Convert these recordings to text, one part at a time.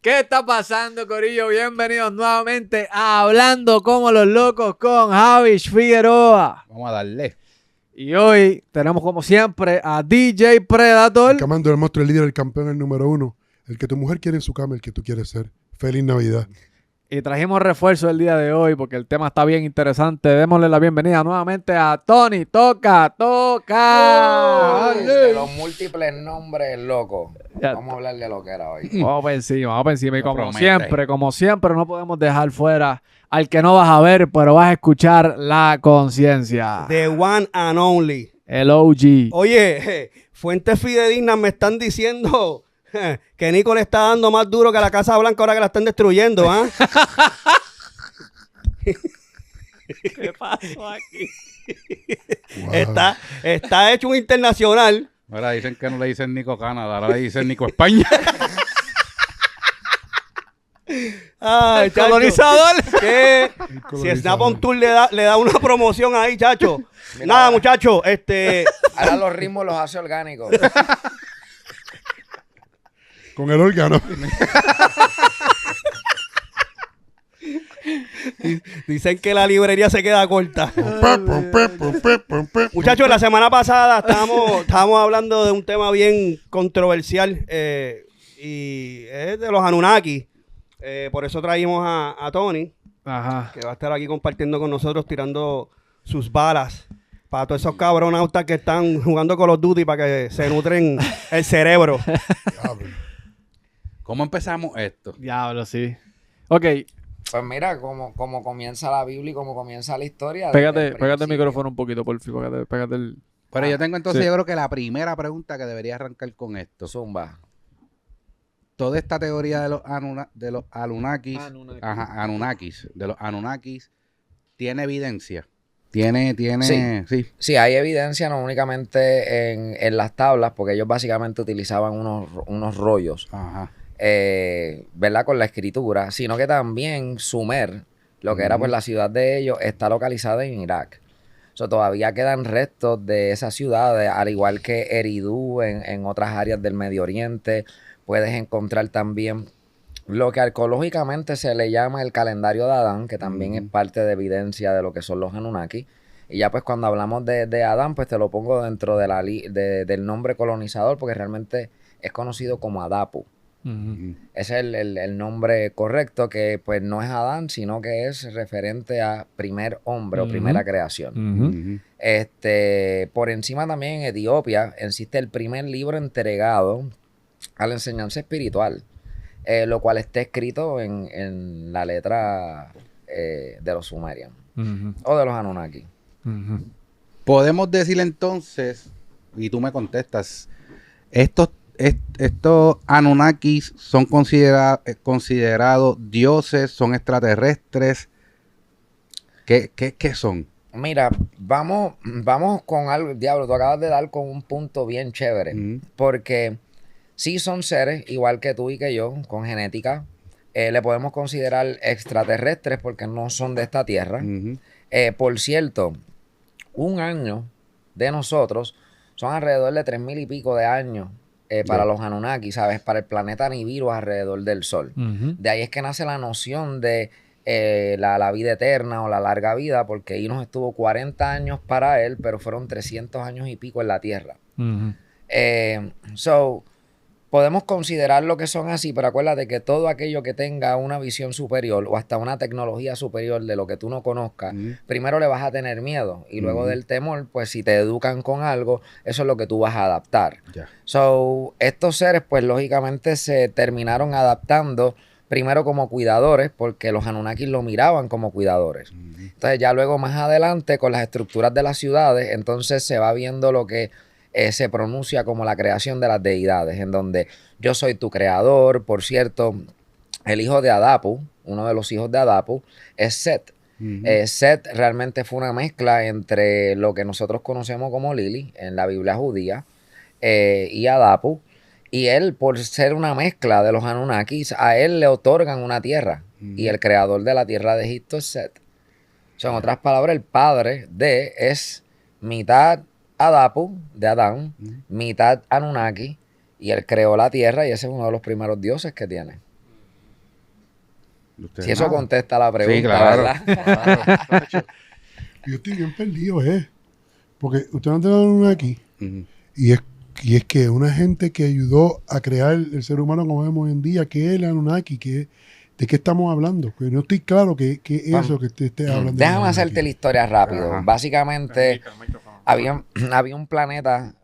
¿Qué está pasando, corillo? Bienvenidos nuevamente a Hablando como los locos con Javi Figueroa. Vamos a darle. Y hoy tenemos como siempre a DJ Predator. El comando del monstruo, el líder, el campeón, el número uno. El que tu mujer quiere en su cama, el que tú quieres ser. Feliz Navidad. Y trajimos refuerzo el día de hoy porque el tema está bien interesante. Démosle la bienvenida nuevamente a Tony. ¡Toca! De los múltiples nombres, loco. Ya. Vamos a hablar de lo que era hoy. Vamos por encima, vamos por encima. Y Lo como promete. siempre, no podemos dejar fuera al que no vas a ver, pero vas a escuchar la conciencia. The one and only. El OG. Oye, fuentes fidedignas me están diciendo que Nico le está dando más duro que a la Casa Blanca ahora que la están destruyendo, ¿ah? ¿Qué pasó aquí? Wow. Está hecho un internacional. Ahora dicen que no le dicen Nico Canadá, ahora le dicen Nico España. Ay, El colonizador. ¿Qué? Si colonizador. Snap on Tour le da una promoción ahí, chacho. Mira. Nada, muchachos, Ahora los ritmos los hace orgánicos. Con el órgano. dicen que la librería se queda corta. Muchachos, la semana pasada estábamos hablando de un tema bien controversial y es de los Anunnaki. Por eso traímos a Tony, Ajá. que va a estar aquí compartiendo con nosotros, tirando sus balas para todos esos cabronautas que están jugando Call of Duty para que se nutren el cerebro. ¿Cómo empezamos esto? Diablo, sí. Ok, Pues mira, como comienza la Biblia y como comienza la historia. pégate desde el principio. micrófono un poquito, por fin. Pégate el... Pero yo tengo entonces, sí. yo creo que la primera pregunta que debería arrancar con esto. Zumba. Toda esta teoría de los Anunnakis, Anunnaki. ajá, Anunnakis, de los Anunnakis, ¿tiene evidencia? Tiene, sí. Sí, hay evidencia no únicamente en las tablas, porque ellos básicamente utilizaban unos rollos, Ajá. ¿verdad? Con la escritura, sino que también Sumer, lo que era pues la ciudad de ellos, está localizada en Irak. So, todavía quedan restos de esas ciudades, al igual que Eridu en otras áreas del Medio Oriente. Puedes encontrar también lo que arqueológicamente se le llama el calendario de Adán, que también es parte de evidencia de lo que son los Anunnaki. Y ya pues cuando hablamos de Adán, pues te lo pongo dentro de del nombre colonizador, porque realmente es conocido como Adapu. Ujú. Ese es el nombre correcto, que pues no es Adán, sino que es referente a primer hombre o primera creación. Ujú. Por encima también en Etiopía existe el primer libro entregado a la enseñanza espiritual, lo cual está escrito en la letra de los Sumerian Ujú. o de los Anunnaki. Ujú. Podemos decir entonces, y tú me contestas, estos Anunnakis son considerados dioses, son extraterrestres. ¿Qué son? Mira, vamos con algo, diablo, tú acabas de dar con un punto bien chévere, Ujú. porque sí son seres, igual que tú y que yo, con genética. Le podemos considerar extraterrestres porque no son de esta tierra. Ujú. Por cierto, un año de nosotros son alrededor de 3,000 y pico de años para los Anunnaki, ¿sabes? Para el planeta Nibiru alrededor del Sol. Ujú. De ahí es que nace la noción de la vida eterna o la larga vida, porque Enos estuvo 40 años para él, pero fueron 300 años y pico en la Tierra. Ujú. Podemos considerar lo que son así, pero acuérdate que todo aquello que tenga una visión superior o hasta una tecnología superior de lo que tú no conozcas, primero le vas a tener miedo y luego del temor, pues si te educan con algo, eso es lo que tú vas a adaptar. Ya. Estos seres, pues lógicamente se terminaron adaptando primero como cuidadores, porque los Anunnakis lo miraban como cuidadores. Entonces ya luego más adelante con las estructuras de las ciudades, entonces se va viendo lo que se pronuncia como la creación de las deidades, en donde yo soy tu creador. Por cierto, el hijo de Adapu, uno de los hijos de Adapu, es Set. Set realmente fue una mezcla entre lo que nosotros conocemos como Lili en la Biblia judía y Adapu. Y él, por ser una mezcla de los Anunnakis, a él le otorgan una tierra. Y el creador de la tierra de Egipto es Set. O sea, en otras palabras, el padre de es mitad Adapu, de Adán, mitad Anunnaki, y él creó la tierra y ese es uno de los primeros dioses que tiene. Usted Si eso nada. contesta la pregunta, claro. ¿verdad? Yo estoy bien perdido, porque usted no tiene una aquí. Ujú. Y es que una gente que ayudó a crear el ser humano como vemos hoy en día, que es el Anunnaki, ¿de qué estamos hablando? Pues no estoy claro que es eso que usted esté hablando. Déjame hacerte la historia rápido. Ajá. Básicamente, había un planeta,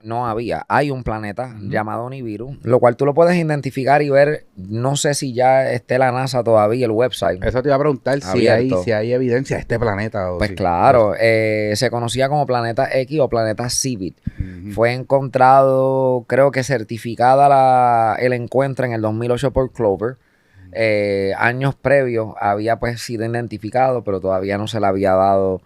hay un planeta llamado Nibiru, lo cual tú lo puedes identificar y ver, no sé si ya esté la NASA todavía, el website. Eso te iba a preguntar Abierto. si hay evidencia de este planeta. O Pues si- claro, se conocía como planeta X o planeta Civit. Ujú. Fue encontrado, creo que certificada el encuentro en el 2008 por Clover. Años previos había pues sido identificado, pero todavía no se le había dado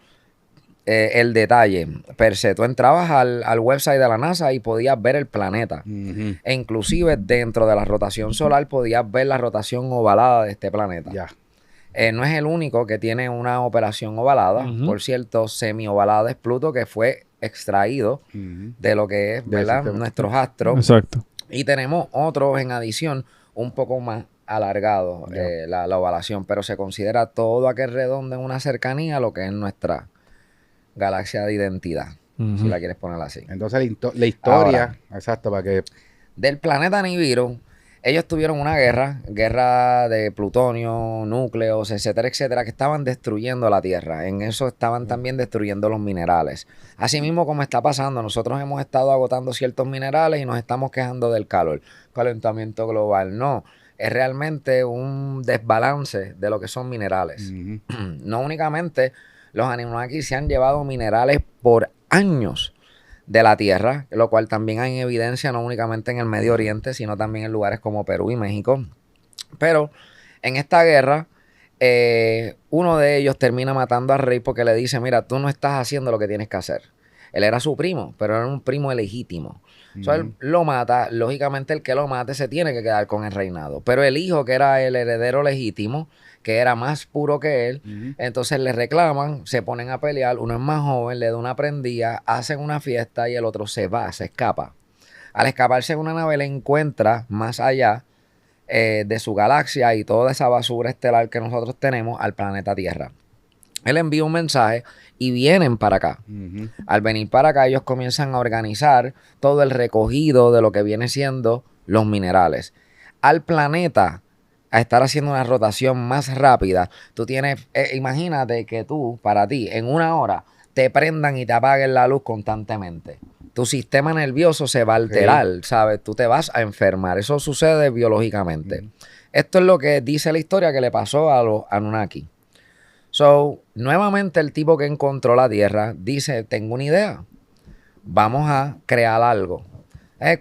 el detalle. Per se, tú entrabas al website de la NASA y podías ver el planeta. Ujú. E inclusive dentro de la rotación solar podías ver la rotación ovalada de este planeta. Ya. No es el único que tiene una operación ovalada. Ujú. Por cierto, semi-ovalada es Pluto, que fue extraído Ujú. de lo que es, Del ¿verdad? sistema. Nuestros astros. Exacto. Y tenemos otros en adición, un poco más alargado, Ya. la ovalación, pero se considera todo aquel redondo en una cercanía a lo que es nuestra galaxia de identidad, si la quieres poner así. Entonces la historia, Ahora. exacto, para que... Del planeta Nibiru, ellos tuvieron una guerra de plutonio, núcleos, etcétera, etcétera, que estaban destruyendo la Tierra. En eso estaban también destruyendo los minerales. Asimismo, como está pasando, nosotros hemos estado agotando ciertos minerales y nos estamos quejando del calentamiento global. No, es realmente un desbalance de lo que son minerales. Ujú. No únicamente los Anunnaki se han llevado minerales por años de la Tierra, lo cual también hay en evidencia no únicamente en el Medio Oriente, sino también en lugares como Perú y México. Pero en esta guerra, uno de ellos termina matando al rey porque le dice, mira, tú no estás haciendo lo que tienes que hacer. Él era su primo, pero era un primo ilegítimo. So, él lo mata, lógicamente el que lo mate se tiene que quedar con el reinado. Pero el hijo, que era el heredero legítimo, que era más puro que él, Ujú. entonces le reclaman, se ponen a pelear, uno es más joven, le da una prendida, hacen una fiesta y el otro se va, se escapa. Al escaparse en una nave le encuentra más allá de su galaxia y toda esa basura estelar que nosotros tenemos al planeta Tierra. Él envía un mensaje y vienen para acá. Ujú. Al venir para acá, ellos comienzan a organizar todo el recogido de lo que viene siendo los minerales. Al planeta, a estar haciendo una rotación más rápida, tú tienes, imagínate que tú, para ti, en una hora, te prendan y te apaguen la luz constantemente. Tu sistema nervioso se va a alterar, ¿sabes? Tú te vas a enfermar. Eso sucede biológicamente. Esto es lo que dice la historia que le pasó a los Anunnaki. So, nuevamente el tipo que encontró la Tierra dice, tengo una idea, vamos a crear algo.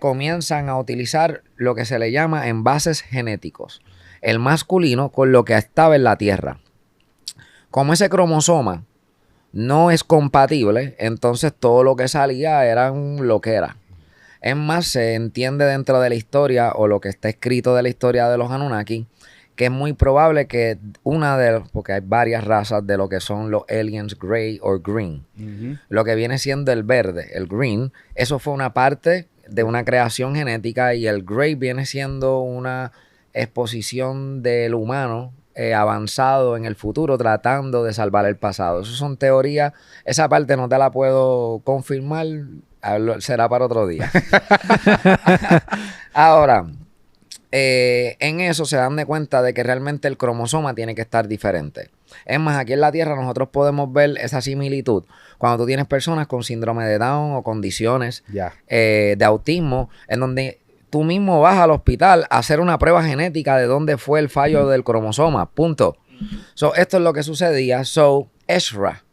Comienzan a utilizar lo que se le llama envases genéticos. El masculino con lo que estaba en la Tierra. Como ese cromosoma no es compatible, entonces todo lo que salía eran lo que era. Es más, se entiende dentro de la historia o lo que está escrito de la historia de los Anunnaki, que es muy probable que porque hay varias razas de lo que son los aliens gray o green. Ujú. Lo que viene siendo el verde, el green, eso fue una parte de una creación genética y el gray viene siendo una exposición del humano avanzado en el futuro tratando de salvar el pasado. Eso son teorías, esa parte no te la puedo confirmar, será para otro día. Ahora, en eso se dan de cuenta de que realmente el cromosoma tiene que estar diferente. Es más, aquí en la Tierra nosotros podemos ver esa similitud cuando tú tienes personas con síndrome de Down o condiciones Ya. de autismo, en donde tú mismo vas al hospital a hacer una prueba genética de dónde fue el fallo del cromosoma, punto. So, esto es lo que sucedía. So, Ezra,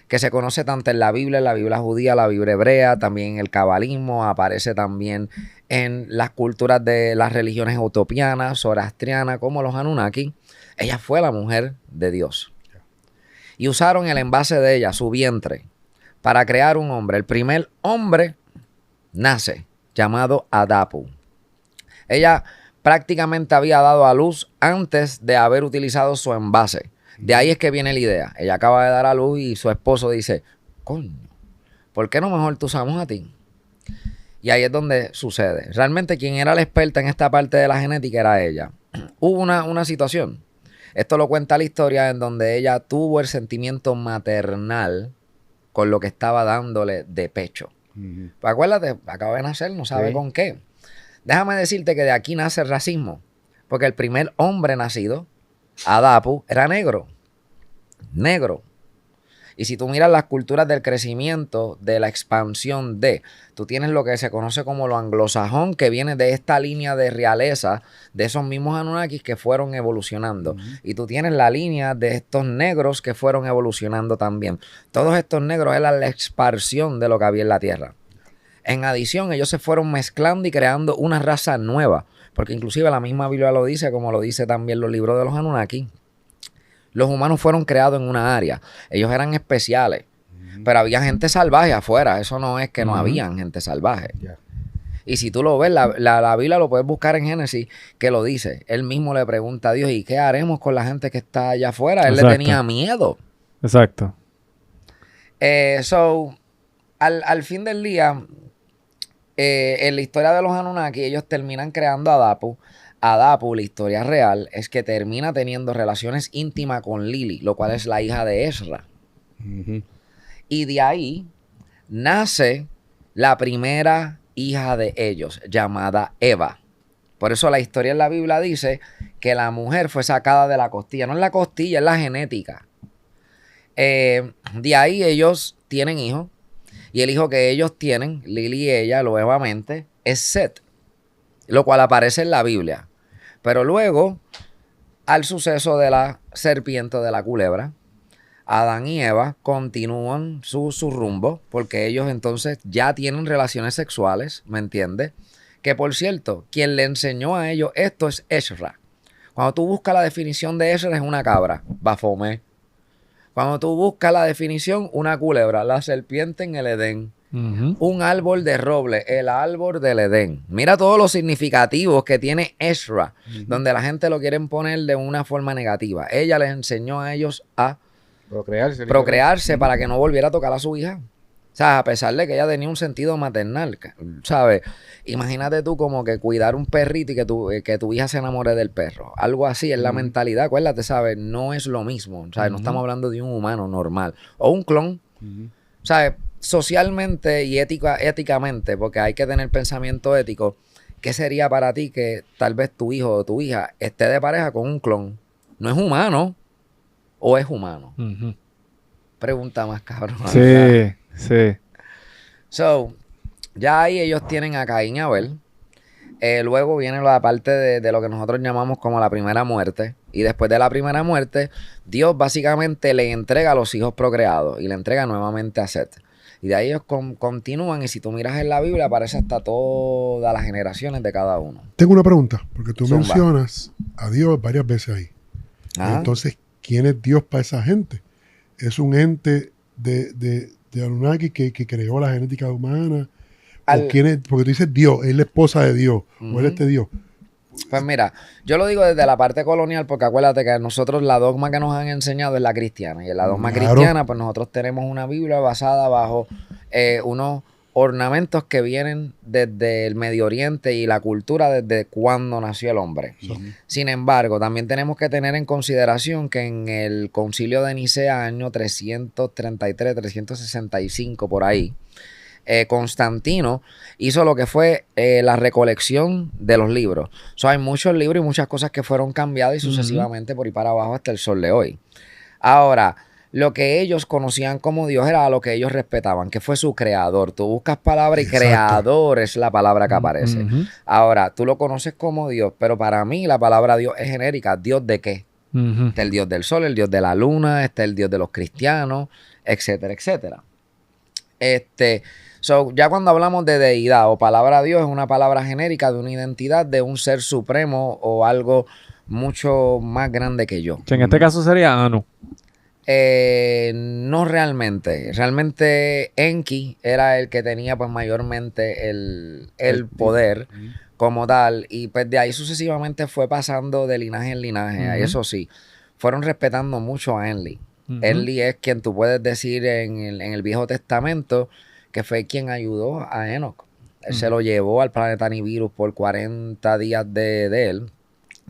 que se conoce tanto en la Biblia judía, la Biblia hebrea, también en el cabalismo, aparece también en las culturas de las religiones utopianas, zoroastrianas, como los Anunnaki. Ella fue la mujer de Dios. Y usaron el envase de ella, su vientre, para crear un hombre. El primer hombre nace, llamado Adapu. Ella prácticamente había dado a luz antes de haber utilizado su envase. De ahí es que viene la idea. Ella acaba de dar a luz y su esposo dice, coño, ¿por qué no mejor te usamos a ti? Y ahí es donde sucede. Realmente quien era la experta en esta parte de la genética era ella. Hubo una situación Esto lo cuenta la historia en donde ella tuvo el sentimiento maternal con lo que estaba dándole de pecho. Pues acuérdate, acaba de nacer, no sabe con qué. Déjame decirte que de aquí nace el racismo. Porque el primer hombre nacido, Adapu, era negro. Negro. Y si tú miras las culturas del crecimiento, de la expansión tú tienes lo que se conoce como lo anglosajón, que viene de esta línea de realeza, de esos mismos Anunnakis que fueron evolucionando. Y tú tienes la línea de estos negros que fueron evolucionando también. Todos estos negros eran la expansión de lo que había en la Tierra. En adición, ellos se fueron mezclando y creando una raza nueva. Porque inclusive la misma Biblia lo dice, como lo dice también los libros de los Anunnaki. Los humanos fueron creados en una área. Ellos eran especiales. Pero había gente salvaje afuera. Eso no es que no habían gente salvaje. Y si tú lo ves, la Biblia lo puedes buscar en Génesis, que lo dice. Él mismo le pregunta a Dios, ¿y qué haremos con la gente que está allá afuera? Él le tenía miedo. Exacto. Al fin del día, en la historia de los Anunnaki, ellos terminan creando a Adapu. Adapu, la historia real, es que termina teniendo relaciones íntimas con Lili, lo cual es la hija de Ezra. Y de ahí nace la primera hija de ellos, llamada Eva. Por eso la historia en la Biblia dice que la mujer fue sacada de la costilla. No es la costilla, es la genética. De ahí ellos tienen hijos. Y el hijo que ellos tienen, Lili y ella, nuevamente, es Set. Lo cual aparece en la Biblia. Pero luego, al suceso de la serpiente de la culebra, Adán y Eva continúan su rumbo, porque ellos entonces ya tienen relaciones sexuales, ¿me entiendes? Que por cierto, quien le enseñó a ellos esto es Ezra. Cuando tú buscas la definición de Ezra, es una cabra, Baphomet. Cuando tú buscas la definición, una culebra, la serpiente en el Edén. Un árbol de roble, el árbol del Edén. Mira todos los significativos que tiene Ezra, donde la gente lo quieren poner de una forma negativa. Ella les enseñó a ellos a procrearse para que no volviera a tocar a su hija. O sea, a pesar de que ella tenía un sentido maternal, ¿sabes? Imagínate tú como que cuidar un perrito y que tu hija se enamore del perro. Algo así es la mentalidad. Acuérdate, ¿sabes? No es lo mismo. ¿Sabes? No estamos hablando de un humano normal. O un clon. ¿Sabes? Socialmente y éticamente, porque hay que tener pensamiento ético, ¿qué sería para ti que tal vez tu hijo o tu hija esté de pareja con un clon? ¿No es humano o es humano? Pregunta más cabrón. Sí, sí. Ya ahí ellos tienen a Caín y Abel. Luego viene la parte de lo que nosotros llamamos como la primera muerte. Y después de la primera muerte, Dios básicamente le entrega a los hijos procreados y le entrega nuevamente a Set. Y de ahí ellos continúan, y si tú miras en la Biblia, aparece hasta todas las generaciones de cada uno. Tengo una pregunta, porque tú Zumba. mencionas a Dios varias veces ahí. Ajá. Entonces, ¿quién es Dios para esa gente? ¿Es un ente de Anunnaki que creó la genética humana? ¿O quién es? Porque tú dices Dios, es la esposa de Dios, o él es este Dios. Pues mira, yo lo digo desde la parte colonial, porque acuérdate que nosotros la dogma que nos han enseñado es la cristiana. Y en la dogma cristiana, pues nosotros tenemos una Biblia basada bajo unos ornamentos que vienen desde el Medio Oriente y la cultura desde cuando nació el hombre. Sin embargo, también tenemos que tener en consideración que en el Concilio de Nicea, año 333, 365, por ahí, Constantino hizo lo que fue la recolección de los libros. Hay muchos libros y muchas cosas que fueron cambiadas y sucesivamente por ahí para abajo hasta el sol de hoy. Ahora, lo que ellos conocían como Dios era a lo que ellos respetaban, que fue su creador. Tú buscas palabra y creador es la palabra que aparece. Ahora, tú lo conoces como Dios, pero para mí la palabra Dios es genérica. ¿Dios de qué? Está el Dios del sol, el Dios de la luna, está el Dios de los cristianos, etcétera, etcétera. Ya cuando hablamos de deidad o palabra Dios, es una palabra genérica de una identidad de un ser supremo o algo mucho más grande que yo. En este caso sería Anu. No realmente. Realmente Enki era el que tenía pues mayormente el poder como tal. Y pues de ahí sucesivamente fue pasando de linaje en linaje. Y eso sí, fueron respetando mucho a Enlil. Enlil es quien tú puedes decir en el Viejo Testamento que fue quien ayudó a Enoch. Él se lo llevó al planeta Nibiru por 40 días de él,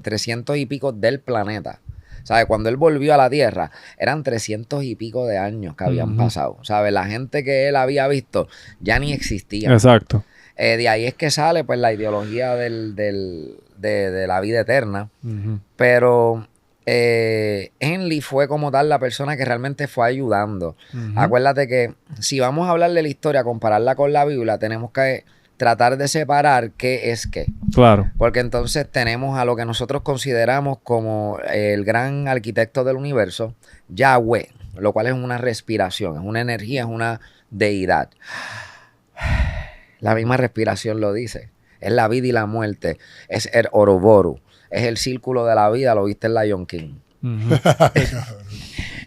300 y pico del planeta. ¿Sabes? Cuando él volvió a la Tierra, eran 300 y pico de años que habían pasado. ¿Sabes? La gente que él había visto ya ni existía. Exacto. De ahí es que sale pues la ideología de la vida eterna. Pero Henley fue como tal la persona que realmente fue ayudando. Acuérdate que si vamos a hablar de la historia, compararla con la Biblia, tenemos que tratar de separar qué es qué. Claro. Porque entonces tenemos a lo que nosotros consideramos como el gran arquitecto del universo, Yahweh, lo cual es una respiración, es una energía, es una deidad. La misma respiración lo dice. Es la vida y la muerte. Es el Oroboru. Es el círculo de la vida. Lo viste en Lion King.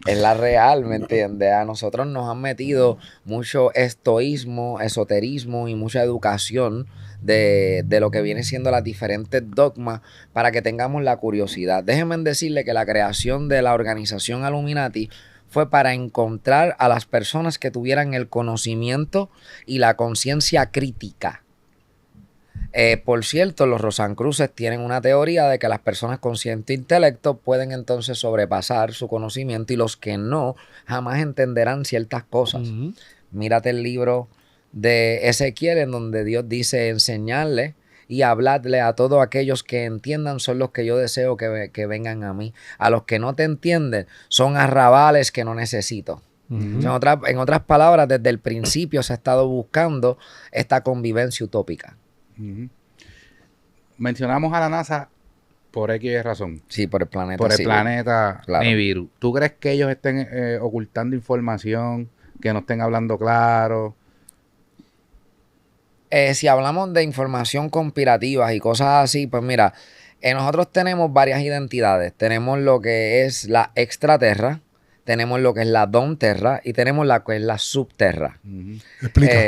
Es la real, ¿me entiendes? A nosotros nos han metido mucho estoísmo, esoterismo y mucha educación de lo que viene siendo las diferentes dogmas para que tengamos la curiosidad. Déjenme decirle que la creación de la organización Illuminati fue para encontrar a las personas que tuvieran el conocimiento y la conciencia crítica. Por cierto, los Rosacruces tienen una teoría de que las personas con cierto intelecto pueden entonces sobrepasar su conocimiento y los que no jamás entenderán ciertas cosas. Mírate el libro de Ezequiel en donde Dios dice enseñarle y hablarle a todos aquellos que entiendan son los que yo deseo que vengan a mí. A los que no te entienden son arrabales que no necesito. En otras palabras, desde el principio se ha estado buscando esta convivencia utópica. Mencionamos a la NASA por X razón. Sí, por el planeta. Por el Nibiru. planeta Claro. Nibiru. ¿Tú crees que ellos estén ocultando información, que no estén hablando claro? Si hablamos de información conspirativa y cosas así, pues mira, nosotros tenemos varias identidades. Tenemos lo que es la extraterra, tenemos lo que es la domterra y tenemos la que es la subterra. Explica.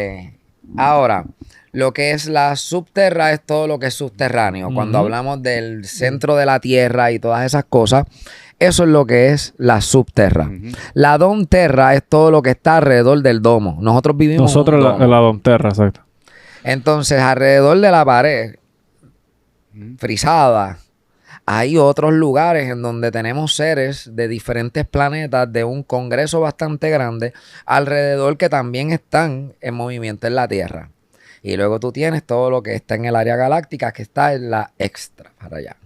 Ahora, lo que es la subterra es todo lo que es subterráneo. Cuando hablamos del centro de la Tierra y todas esas cosas, eso es lo que es la subterra. La domterra es todo lo que está alrededor del domo. Nosotros vivimos Nosotros en un domo. la Domterra, exacto. Entonces, alrededor de la pared, frisada, hay otros lugares en donde tenemos seres de diferentes planetas de un congreso bastante grande alrededor que también están en movimiento en la Tierra. Y luego tú tienes todo lo que está en el área galáctica que está en la extra, para allá.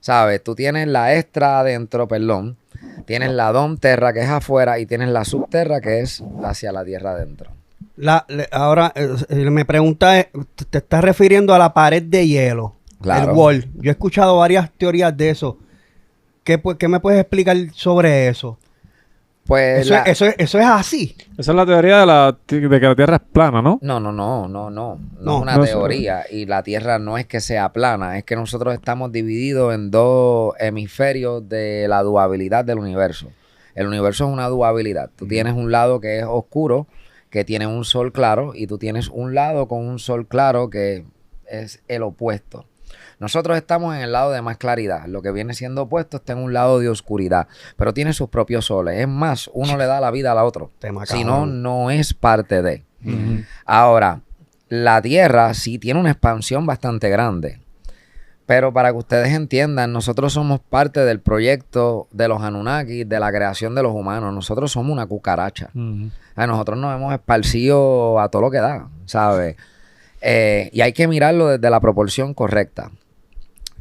¿Sabes? Tú tienes la extra adentro, perdón. Tienes la domterra que es afuera y tienes la subterra que es hacia la Tierra adentro. Ahora, me pregunta, ¿te estás refiriendo a la pared de hielo? Claro. El wall. Yo he escuchado varias teorías de eso. ¿Qué me puedes explicar sobre eso? Pues Eso es así. Esa es la teoría de que la Tierra es plana, ¿no? No es una no teoría. Y la Tierra no es que sea plana, es que nosotros estamos divididos en dos hemisferios de la dualidad del universo. El universo es una dualidad. Tú tienes un lado que es oscuro, que tiene un sol claro, y tú tienes un lado con un sol claro que es el opuesto. Nosotros estamos en el lado de más claridad. Lo que viene siendo opuesto está en un lado de oscuridad, pero tiene sus propios soles. Es más, uno le da la vida al otro. Si no, no es parte de. Ahora, la Tierra sí tiene una expansión bastante grande. Pero para que ustedes entiendan, nosotros somos parte del proyecto de los Anunnaki, de la creación de los humanos. Nosotros somos una cucaracha. Nosotros nos hemos esparcido a todo lo que da, ¿sabes? Y hay que mirarlo desde la proporción correcta.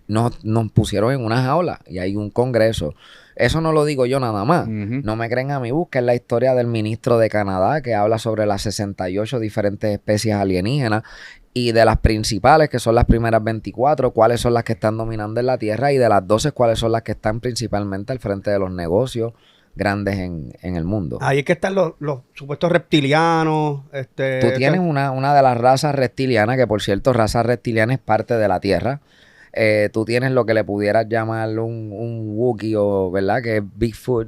Nos pusieron en una jaula y hay un congreso. Eso no lo digo yo nada más. No me creen a mí. Busquen la historia del ministro de Canadá que habla sobre las 68 diferentes especies alienígenas y de las principales, que son las primeras 24, cuáles son las que están dominando en la Tierra, y de las 12, cuáles son las que están principalmente al frente de los negocios grandes en el mundo. Ahí es que están los supuestos reptilianos. Tú tienes una de las razas reptilianas, que por cierto, raza reptiliana es parte de la Tierra. Tú tienes lo que le pudieras llamar un Wookiee, o, ¿verdad? Que es Bigfoot.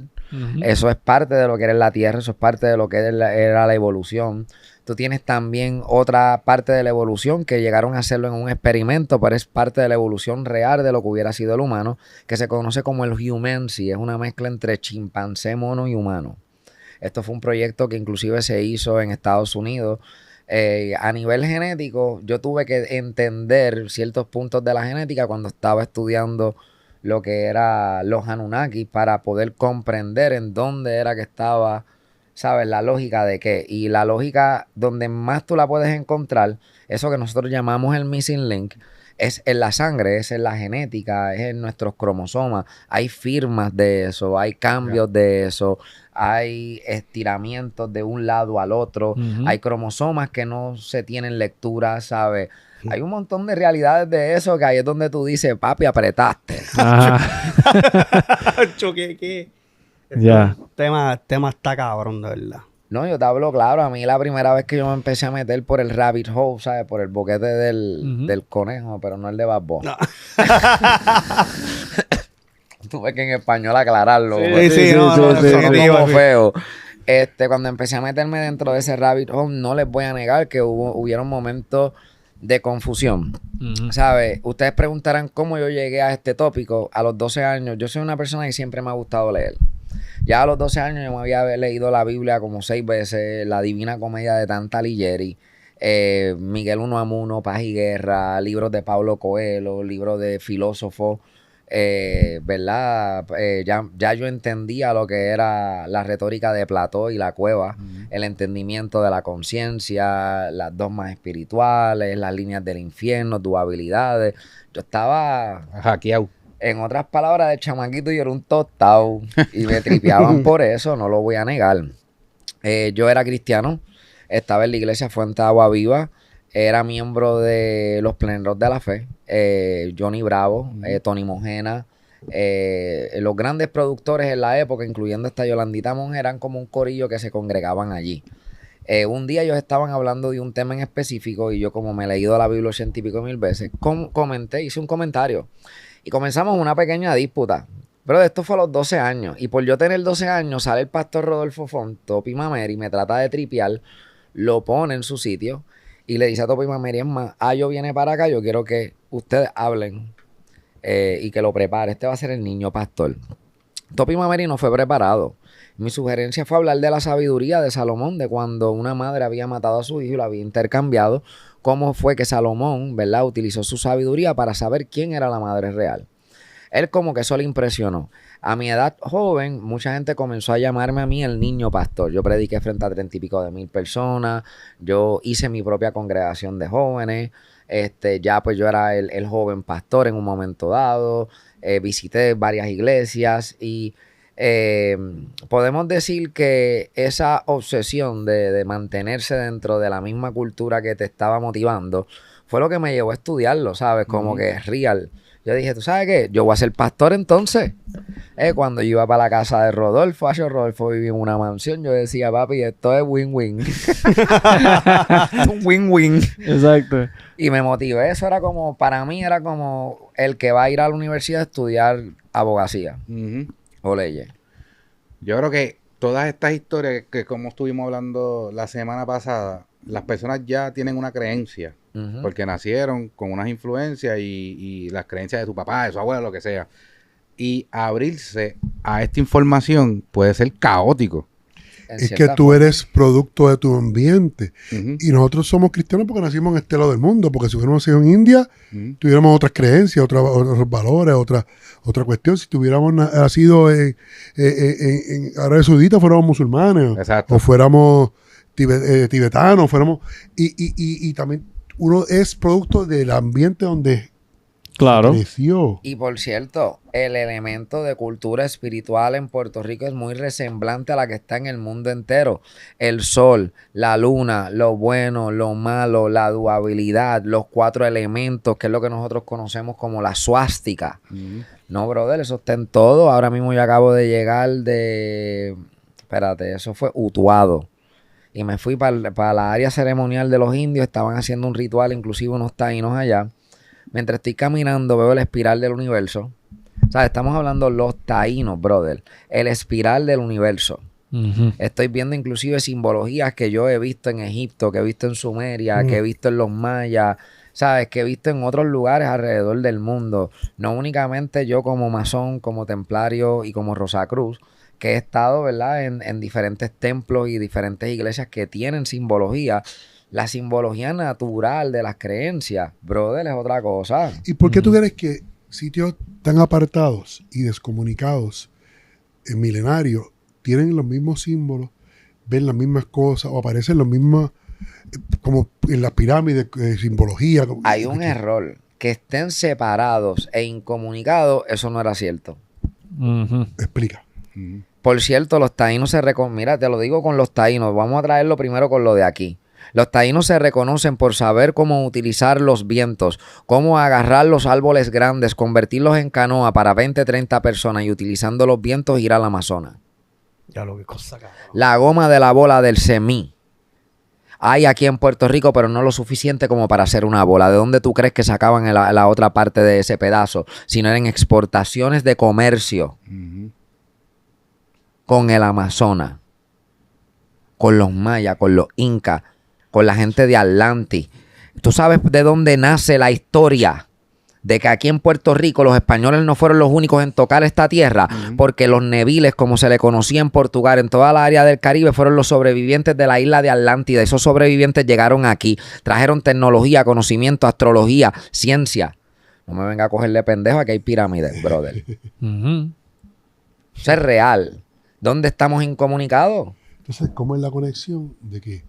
Eso es parte de lo que era la Tierra, eso es parte de lo que era la evolución. Tú tienes también otra parte de la evolución que llegaron a hacerlo en un experimento, pero es parte de la evolución real de lo que hubiera sido el humano, que se conoce como el Humancy. Es una mezcla entre chimpancé, mono y humano. Esto fue un proyecto que inclusive se hizo en Estados Unidos. A nivel genético, yo tuve que entender ciertos puntos de la genética cuando estaba estudiando lo que era los Anunnaki para poder comprender en dónde era que estaba, ¿sabes? La lógica de qué. Y la lógica donde más tú la puedes encontrar, eso que nosotros llamamos el missing link, es en la sangre, es en la genética, es en nuestros cromosomas. Hay firmas de eso, hay cambios de eso, hay estiramientos de un lado al otro, hay cromosomas que no se tienen lectura, ¿sabes? Hay un montón de realidades de eso que ahí es donde tú dices, papi, apretaste. ¿Qué? Ya. Tema está cabrón, de verdad. No, yo te hablo claro. A mí la primera vez que yo me empecé a meter por el rabbit hole, ¿sabes? Por el boquete del conejo, pero no el de Bad Bunny. No. Tuve que en español aclararlo. Sí, no, sonó como feo. Cuando empecé a meterme dentro de ese rabbit hole, no les voy a negar que hubieron momentos de confusión. ¿Sabes? Ustedes preguntarán cómo yo llegué a este tópico. A los 12 años, yo soy una persona que siempre me ha gustado leer. Ya a los 12 años yo me había leído la Biblia como 6 veces, la Divina Comedia de Dante Alighieri, Miguel Unamuno, Paz y Guerra, libros de Paulo Coelho, libros de filósofos, ¿verdad? Ya yo entendía lo que era la retórica de Platón y la cueva, el entendimiento de la conciencia, las dogmas espirituales, las líneas del infierno, dualidades. Yo estaba hackeado. En otras palabras, de chamaquito yo era un tostado y me tripeaban por eso, no lo voy a negar. Yo era cristiano, estaba en la iglesia Fuente de Agua Viva, era miembro de los Pleneros de la Fe, Johnny Bravo, Tony Mojena, los grandes productores en la época, incluyendo esta Yolandita Monge, eran como un corillo que se congregaban allí. Un día ellos estaban hablando de un tema en específico y yo, como me he leído la Biblia 80 y pico mil veces, hice un comentario. Y comenzamos una pequeña disputa. Pero esto fue a los 12 años. Y por yo tener 12 años, sale el pastor Rodolfo Font, Topi Mameri, me trata de tripear, lo pone en su sitio y le dice a Topi Mameri, es más, yo viene para acá, yo quiero que ustedes hablen y que lo prepare. Este va a ser el niño pastor. Topi Mameri no fue preparado. Mi sugerencia fue hablar de la sabiduría de Salomón, de cuando una madre había matado a su hijo y lo había intercambiado. Cómo fue que Salomón, ¿verdad?, utilizó su sabiduría para saber quién era la madre real. Él como que eso le impresionó. A mi edad joven, mucha gente comenzó a llamarme a mí el niño pastor. Yo prediqué frente a 30 y pico de mil personas. Yo hice mi propia congregación de jóvenes. Ya pues yo era el joven pastor en un momento dado. Visité varias iglesias y podemos decir que esa obsesión de mantenerse dentro de la misma cultura que te estaba motivando fue lo que me llevó a estudiarlo, ¿sabes? Como que es real. Yo dije, ¿tú sabes qué? Yo voy a ser pastor entonces. Cuando yo iba para la casa de Rodolfo, Rodolfo vivía en una mansión, yo decía, papi, esto es win-win. Un win-win. Exacto. Y me motivé. Eso era como, para mí era como el que va a ir a la universidad a estudiar abogacía. O leyes. Yo creo que todas estas historias que como estuvimos hablando la semana pasada, las personas ya tienen una creencia, porque nacieron con unas influencias y las creencias de su papá, de su abuelo, lo que sea. Y abrirse a esta información puede ser caótico. Es que tú eres producto de tu ambiente. Y nosotros somos cristianos porque nacimos en este lado del mundo. Porque si hubiéramos nacido en India, tuviéramos otras creencias, otros valores, otra cuestión. Si tuviéramos nacido en Arabia Saudita, fuéramos musulmanes. Exacto. O fuéramos tibetanos. Y también uno es producto del ambiente donde creció. Y por cierto, el elemento de cultura espiritual en Puerto Rico es muy resemblante a la que está en el mundo entero. El sol, la luna, lo bueno, lo malo, la dualidad, los 4 elementos, que es lo que nosotros conocemos como la suástica. No, brother, eso está en todo. Ahora mismo yo acabo de llegar de... Espérate, eso fue Utuado. Y me fui para la área ceremonial de los indios. Estaban haciendo un ritual, inclusive unos taínos allá. Mientras estoy caminando, veo la espiral del universo. O sea, estamos hablando los taínos, brother. El espiral del universo. Estoy viendo inclusive simbologías que yo he visto en Egipto, que he visto en Sumeria, que he visto en los mayas, ¿sabes? Que he visto en otros lugares alrededor del mundo. No únicamente yo como masón, como templario y como Rosacruz, que he estado, ¿verdad?, en diferentes templos y diferentes iglesias que tienen simbología. La simbología natural de las creencias, brother, es otra cosa. ¿Y por qué tú crees que sitios tan apartados y descomunicados, milenarios, tienen los mismos símbolos, ven las mismas cosas o aparecen los mismos, como en las pirámides, simbología. Hay un error. Que estén separados e incomunicados, eso no era cierto. Explica. Por cierto, los taínos mira, te lo digo con los taínos, vamos a traerlo primero con lo de aquí. Los taínos se reconocen por saber cómo utilizar los vientos, cómo agarrar los árboles grandes, convertirlos en canoa para 20, 30 personas y utilizando los vientos ir al Amazonas. Ya lo que cosa, cabrón. La goma de la bola del semí. Hay aquí en Puerto Rico, pero no lo suficiente como para hacer una bola. ¿De dónde tú crees que sacaban la otra parte de ese pedazo? Si no eran exportaciones de comercio con el Amazonas, con los mayas, con los incas, con la gente de Atlantis. ¿Tú sabes de dónde nace la historia? De que aquí en Puerto Rico los españoles no fueron los únicos en tocar esta tierra, porque los neviles, como se le conocía en Portugal, en toda la área del Caribe, fueron los sobrevivientes de la isla de Atlántida. Esos sobrevivientes llegaron aquí, trajeron tecnología, conocimiento, astrología, ciencia. No me venga a cogerle pendejo, aquí hay pirámides, brother. Eso es real. ¿Dónde estamos incomunicados? Entonces, ¿cómo es la conexión de que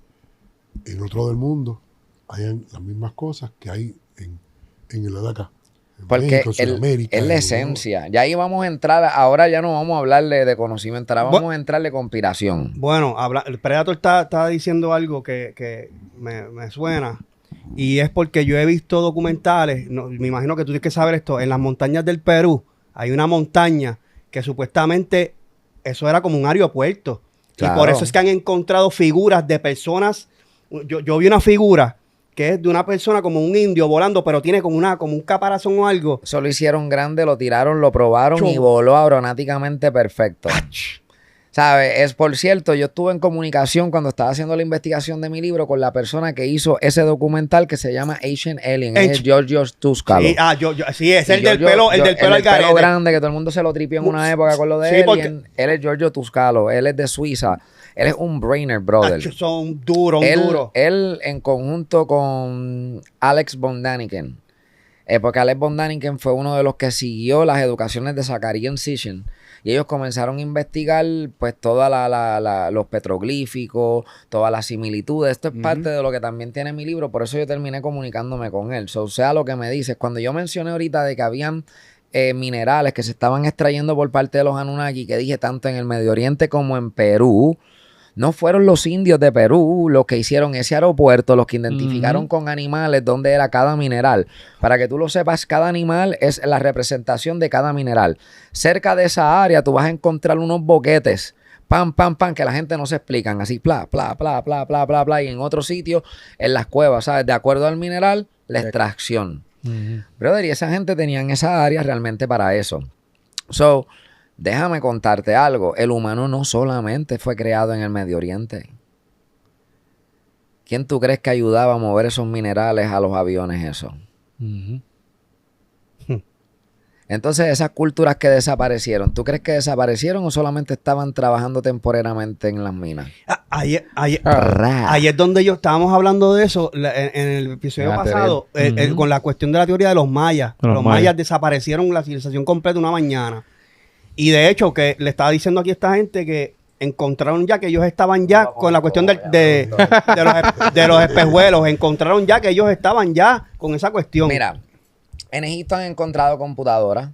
en otro del mundo hayan las mismas cosas que hay en el de acá? Porque México, Sudamérica, es la esencia. Ya ahí vamos a entrar, ahora ya no vamos a hablarle de conocimiento, ahora vamos a entrarle de conspiración. Bueno, el Predator está diciendo algo que me suena. Y es porque yo he visto documentales, me imagino que tú tienes que saber esto, en las montañas del Perú hay una montaña que supuestamente eso era como un aeropuerto. Claro. Y por eso es que han encontrado figuras de personas. Yo vi una figura que es de una persona como un indio volando, pero tiene como un caparazón o algo. Eso lo hicieron grande, lo tiraron, lo probaron y voló aeronáuticamente perfecto. ¿Sabes? Es, por cierto, yo estuve en comunicación cuando estaba haciendo la investigación de mi libro con la persona que hizo ese documental que se llama Ancient Alien. Es Giorgio Tuscalo. Sí, es el del pelo al garete. El pelo grande, que todo el mundo se lo tripió en una época con lo de Alien. Él es Giorgio Tuscalo. Él es de Suiza. Él es un brainer, brother. Son duros, duro. Él en conjunto con Alex von Däniken. Porque Alex von Däniken fue uno de los que siguió las educaciones de Zakarian Sitchin. Y ellos comenzaron a investigar pues todos los petroglíficos, todas las similitudes. Esto es parte de lo que también tiene mi libro, por eso yo terminé comunicándome con él. O sea, lo que me dices, cuando yo mencioné ahorita de que habían minerales que se estaban extrayendo por parte de los Anunnaki, que dije tanto en el Medio Oriente como en Perú, no fueron los indios de Perú los que hicieron ese aeropuerto, los que identificaron con animales dónde era cada mineral. Para que tú lo sepas, cada animal es la representación de cada mineral. Cerca de esa área tú vas a encontrar unos boquetes, pam, pam, pam, que la gente no se explican. Así, bla, bla, bla, bla, bla, bla, bla. Y en otro sitio, en las cuevas, ¿sabes? De acuerdo al mineral, la extracción. Brother, y esa gente tenía en esa área realmente para eso. So, déjame contarte algo. El humano no solamente fue creado en el Medio Oriente. ¿Quién tú crees que ayudaba a mover esos minerales a los aviones eso? Entonces, esas culturas que desaparecieron, ¿tú crees que desaparecieron o solamente estaban trabajando temporalmente en las minas? Ahí es donde estábamos hablando de eso en el episodio pasado, con la cuestión de la teoría de los mayas. Los mayas desaparecieron la civilización completa una mañana. Y de hecho, que le estaba diciendo aquí a esta gente que encontraron ya que ellos estaban ya con la cuestión de los espejuelos. Encontraron ya que ellos estaban ya con esa cuestión. Mira, en Egipto han encontrado computadoras.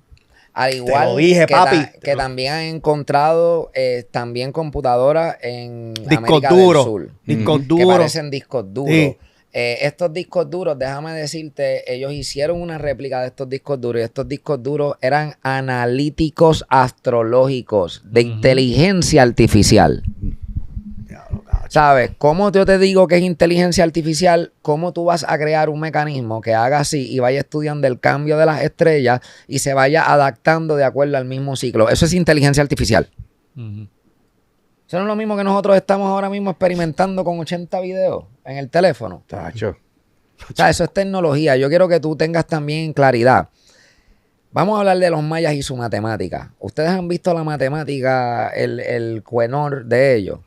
Al igual Te lo dije, papi. Que también han encontrado también computadoras en discos América duros, del Sur. Discos duros. Que parecen discos duros. Sí. Estos discos duros, déjame decirte, ellos hicieron una réplica de estos discos duros y estos discos duros eran analíticos astrológicos de inteligencia artificial. ¿Sabes? ¿Cómo yo te digo que es inteligencia artificial? ¿Cómo tú vas a crear un mecanismo que haga así y vaya estudiando el cambio de las estrellas y se vaya adaptando de acuerdo al mismo ciclo? Eso es inteligencia artificial. Eso no es lo mismo que nosotros estamos ahora mismo experimentando con 80 videos en el teléfono. Tacho. O sea, eso es tecnología. Yo quiero que tú tengas también claridad. Vamos a hablar de los mayas y su matemática. ¿Ustedes han visto la matemática, el cuenor de ellos?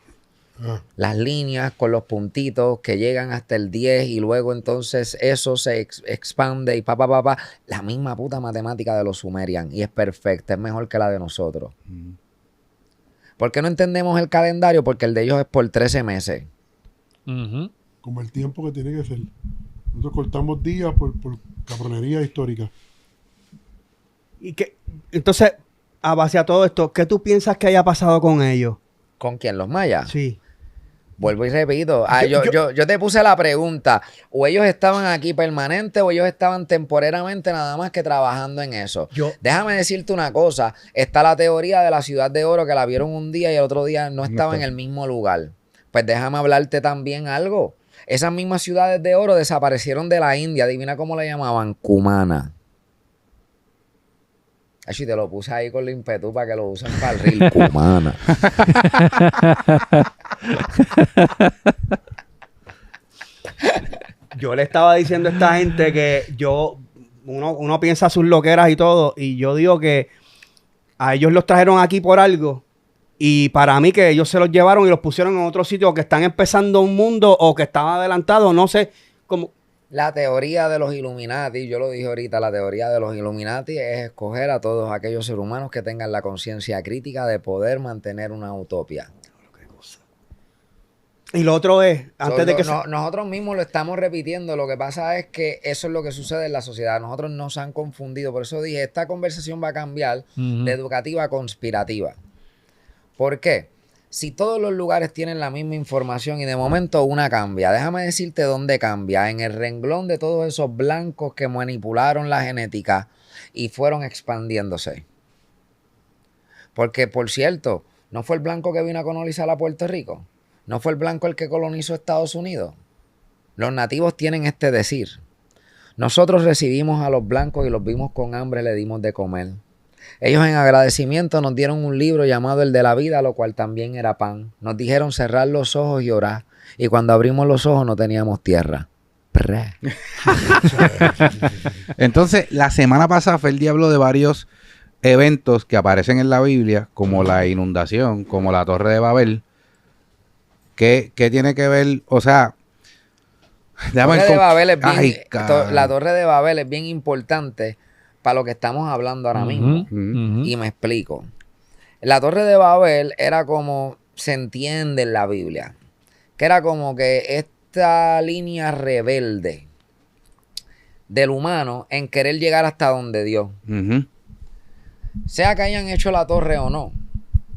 Las líneas con los puntitos que llegan hasta el 10 y luego entonces eso se expande y pa. La misma puta matemática de los Sumerian y es perfecta, es mejor que la de nosotros. ¿Por qué no entendemos el calendario? Porque el de ellos es por 13 meses. Como el tiempo que tiene que ser. Nosotros cortamos días por cabronería histórica. Y que, entonces, a base a todo esto, ¿qué tú piensas que haya pasado con ellos? ¿Con quién? ¿Los mayas? Sí. Vuelvo y repito. Yo te puse la pregunta. O ellos estaban aquí permanente o ellos estaban temporalmente nada más que trabajando en eso. Déjame decirte una cosa. Está la teoría de la ciudad de oro que la vieron un día y el otro día no estaba en el mismo lugar. Pues déjame hablarte también algo. Esas mismas ciudades de oro desaparecieron de la India. Adivina cómo le llamaban. Cumana. Así te lo puse ahí con la ímpetu para que lo usen para el reel. Cumana. Yo le estaba diciendo a esta gente que uno piensa sus loqueras y todo, y yo digo que a ellos los trajeron aquí por algo, y para mí que ellos se los llevaron y los pusieron en otro sitio, que están empezando un mundo o que están adelantados, no sé, como... La teoría de los Illuminati, yo lo dije ahorita, la teoría de los Illuminati es escoger a todos aquellos seres humanos que tengan la conciencia crítica de poder mantener una utopía. Y lo otro es, antes de que... Nosotros mismos lo estamos repitiendo, lo que pasa es que eso es lo que sucede en la sociedad. Nosotros nos han confundido, por eso dije, esta conversación va a cambiar de educativa a conspirativa. ¿Por qué? Si todos los lugares tienen la misma información y de momento una cambia, déjame decirte dónde cambia. En el renglón de todos esos blancos que manipularon la genética y fueron expandiéndose. Porque, por cierto, ¿no fue el blanco que vino a colonizar a Puerto Rico? ¿No fue el blanco el que colonizó Estados Unidos? Los nativos tienen este decir. Nosotros recibimos a los blancos y los vimos con hambre, le dimos de comer. Ellos en agradecimiento nos dieron un libro llamado El de la Vida, lo cual también era pan. Nos dijeron cerrar los ojos y orar. Y cuando abrimos los ojos no teníamos tierra. Entonces, la semana pasada fue el diablo de varios eventos que aparecen en la Biblia, como la inundación, como la Torre de Babel. ¿Qué tiene que ver? O sea... La Torre de Babel es bien importante para lo que estamos hablando ahora mismo. Y me explico. La Torre de Babel era como se entiende en la Biblia. Que era como que esta línea rebelde del humano en querer llegar hasta donde Dios. Sea que hayan hecho la torre o no.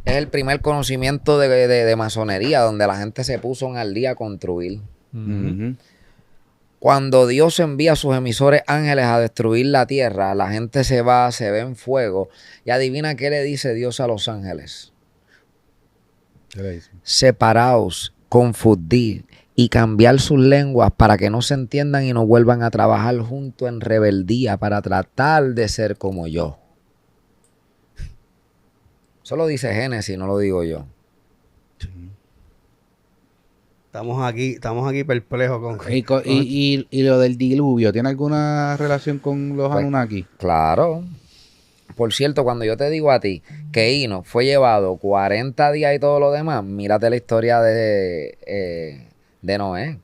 Es el primer conocimiento de masonería donde la gente se puso al día a construir. Cuando Dios envía a sus emisores ángeles a destruir la tierra, la gente se va, se ve en fuego. Y adivina qué le dice Dios a los ángeles. ¿Qué le dice? Separaos, confundir y cambiar sus lenguas para que no se entiendan y no vuelvan a trabajar juntos en rebeldía para tratar de ser como yo. Eso lo dice Génesis, no lo digo yo. Estamos aquí perplejos con... ¿Y lo del diluvio tiene alguna relación con los Anunnaki? Claro. Por cierto, cuando yo te digo a ti que Enoch fue llevado 40 días y todo lo demás, mírate la historia de Noé.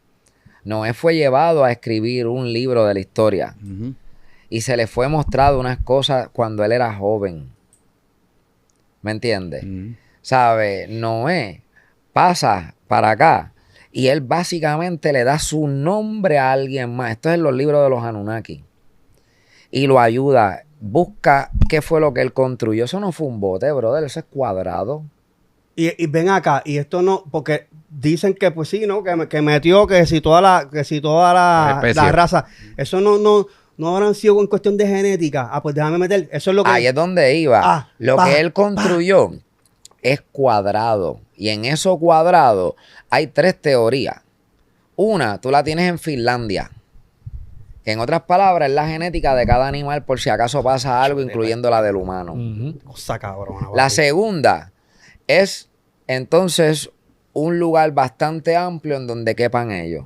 Noé fue llevado a escribir un libro de la historia. Y se le fue mostrado unas cosas cuando él era joven. ¿Me entiendes? ¿Sabe? Noé pasa para acá. Y él básicamente le da su nombre a alguien más. Esto es en los libros de los Anunnaki. Y lo ayuda. Busca qué fue lo que él construyó. Eso no fue un bote, brother. Eso es cuadrado. Y ven acá. Y esto no... Porque dicen que pues sí, ¿no? Que metió que si toda la raza... Eso no habrán sido en cuestión de genética. Ah, pues déjame meter. Eso es lo que... Ahí es donde iba. Que él construyó es cuadrado. Y en eso cuadrado hay 3 teorías. Una, tú la tienes en Finlandia. Que en otras palabras es la genética de cada animal por si acaso pasa algo, incluyendo la del humano. Cosa cabrona. La segunda es entonces un lugar bastante amplio en donde quepan ellos.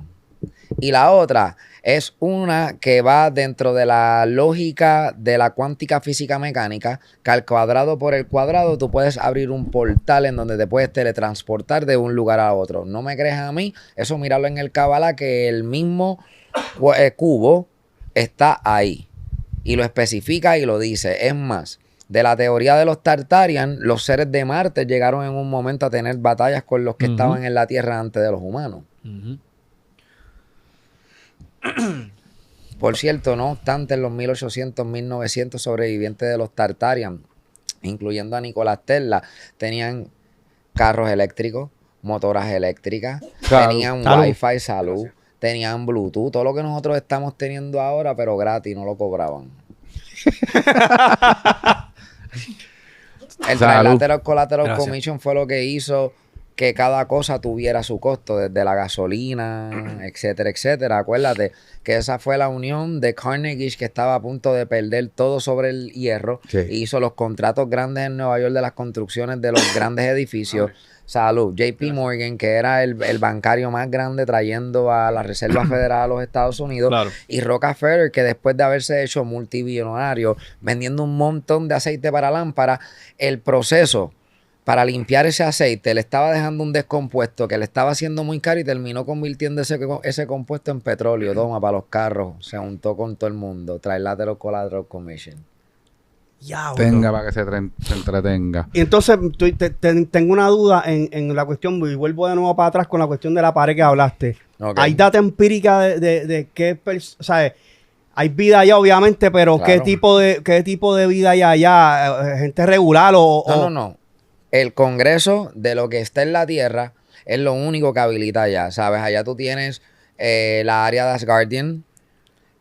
Y la otra es una que va dentro de la lógica de la cuántica física mecánica, que al cuadrado por el cuadrado tú puedes abrir un portal en donde te puedes teletransportar de un lugar a otro. No me crees a mí, eso míralo en el Kabbalah, que el mismo cubo está ahí. Y lo especifica y lo dice. Es más, de la teoría de los Tartarian, los seres de Marte llegaron en un momento a tener batallas con los que estaban en la Tierra antes de los humanos. Por cierto, no obstante, en los 1800, 1900 sobrevivientes de los Tartarian, incluyendo a Nikola Tesla, tenían carros eléctricos, motoras eléctricas, tenían Wi-Fi, salud, tenían Bluetooth, todo lo que nosotros estamos teniendo ahora, pero gratis, no lo cobraban. El Trilateral Collateral Commission fue lo que hizo que cada cosa tuviera su costo, desde la gasolina, etcétera, etcétera. Acuérdate que esa fue la unión de Carnegie, que estaba a punto de perder todo sobre el hierro, y hizo los contratos grandes en Nueva York de las construcciones de los grandes edificios. Salud. JP Morgan, que era el bancario más grande trayendo a la Reserva Federal a los Estados Unidos. Claro. Y Rockefeller, que después de haberse hecho multibillonario vendiendo un montón de aceite para lámparas, el proceso para limpiar ese aceite le estaba dejando un descompuesto que le estaba haciendo muy caro y terminó convirtiendo ese compuesto en petróleo. Toma, para los carros. Se juntó con todo el mundo. Trilateral Collateral Commission. Tenga para que se entretenga. Y entonces tengo una duda en la cuestión, y vuelvo de nuevo para atrás con la cuestión de la pared que hablaste. Okay. ¿Hay data empírica de qué, o sea, hay vida allá obviamente, pero claro, qué tipo de vida hay allá? ¿Gente regular o...? No. El Congreso de lo que está en la Tierra es lo único que habilita allá, ¿sabes? Allá tú tienes la área de Asgardian,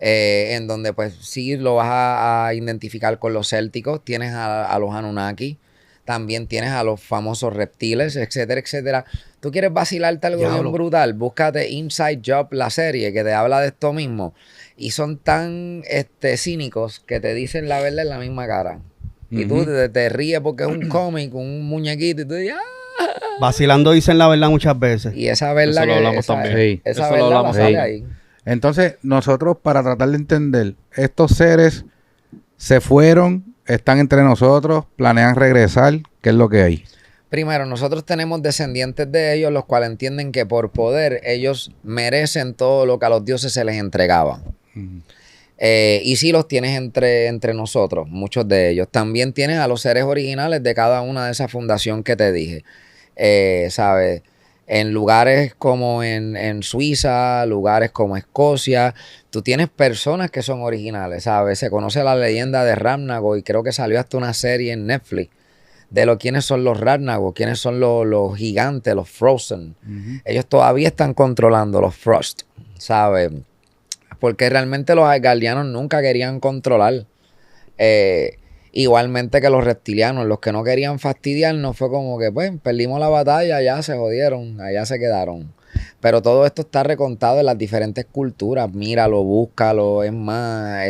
en donde pues sí lo vas a identificar con los célticos, tienes a los Anunnaki, también tienes a los famosos reptiles, etcétera, etcétera. ¿Tú quieres vacilarte algo bien brutal? Búscate Inside Job, la serie, que te habla de esto mismo. Y son tan cínicos que te dicen la verdad en la misma cara. Y tú te ríes porque es un cómic, un muñequito, y tú dices, ¡ah! Vacilando dicen la verdad muchas veces. Y esa verdad eso lo hablamos también. Sí. Esa verdad lo hablamos sale ahí. Entonces, nosotros, para tratar de entender, estos seres se fueron, están entre nosotros, planean regresar, ¿qué es lo que hay? Primero, nosotros tenemos descendientes de ellos, los cuales entienden que por poder ellos merecen todo lo que a los dioses se les entregaba. Y sí los tienes entre nosotros, muchos de ellos. También tienes a los seres originales de cada una de esas fundaciones que te dije. ¿Sabes? En lugares como en Suiza, lugares como Escocia, tú tienes personas que son originales, ¿sabes? Se conoce la leyenda de Ramnago y creo que salió hasta una serie en Netflix de quiénes son los Ramnago, quiénes son los gigantes, los Frozen. Ellos todavía están controlando los Frost, ¿sabes? Porque realmente los asgardianos nunca querían controlar. Igualmente que los reptilianos, los que no querían fastidiarnos, fue como que, pues, perdimos la batalla, ya se jodieron, allá se quedaron. Pero todo esto está recontado en las diferentes culturas. Míralo, búscalo, es más,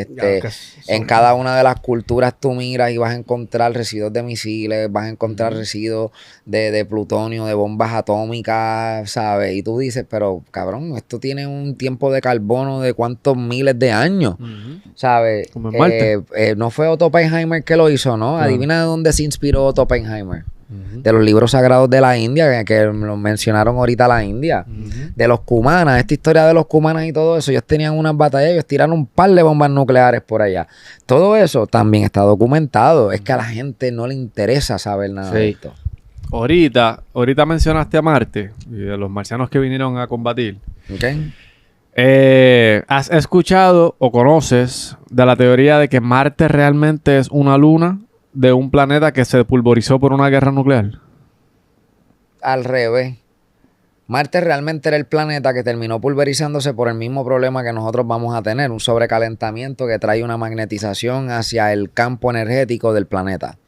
en cada una de las culturas tú miras y vas a encontrar residuos de misiles, vas a encontrar residuos de plutonio, de bombas atómicas, ¿sabes? Y tú dices, pero cabrón, esto tiene un tiempo de carbono de cuántos miles de años, ¿sabes? Como en Marte. No fue Otto Oppenheimer que lo hizo, ¿no? Adivina de dónde se inspiró Otto Oppenheimer. De los libros sagrados de la India, que lo mencionaron ahorita, la India. De los cumanas, esta historia de los cumanas y todo eso, ellos tenían unas batallas, ellos tiraron un par de bombas nucleares por allá. Todo eso también está documentado. Es que a la gente no le interesa saber nada de esto. Ahorita mencionaste a Marte y de los marcianos que vinieron a combatir. Okay. ¿Has escuchado o conoces de la teoría de que Marte realmente es una luna de un planeta que se pulverizó por una guerra nuclear? Al revés. Marte realmente era el planeta que terminó pulverizándose por el mismo problema que nosotros vamos a tener, un sobrecalentamiento que trae una magnetización hacia el campo energético del planeta.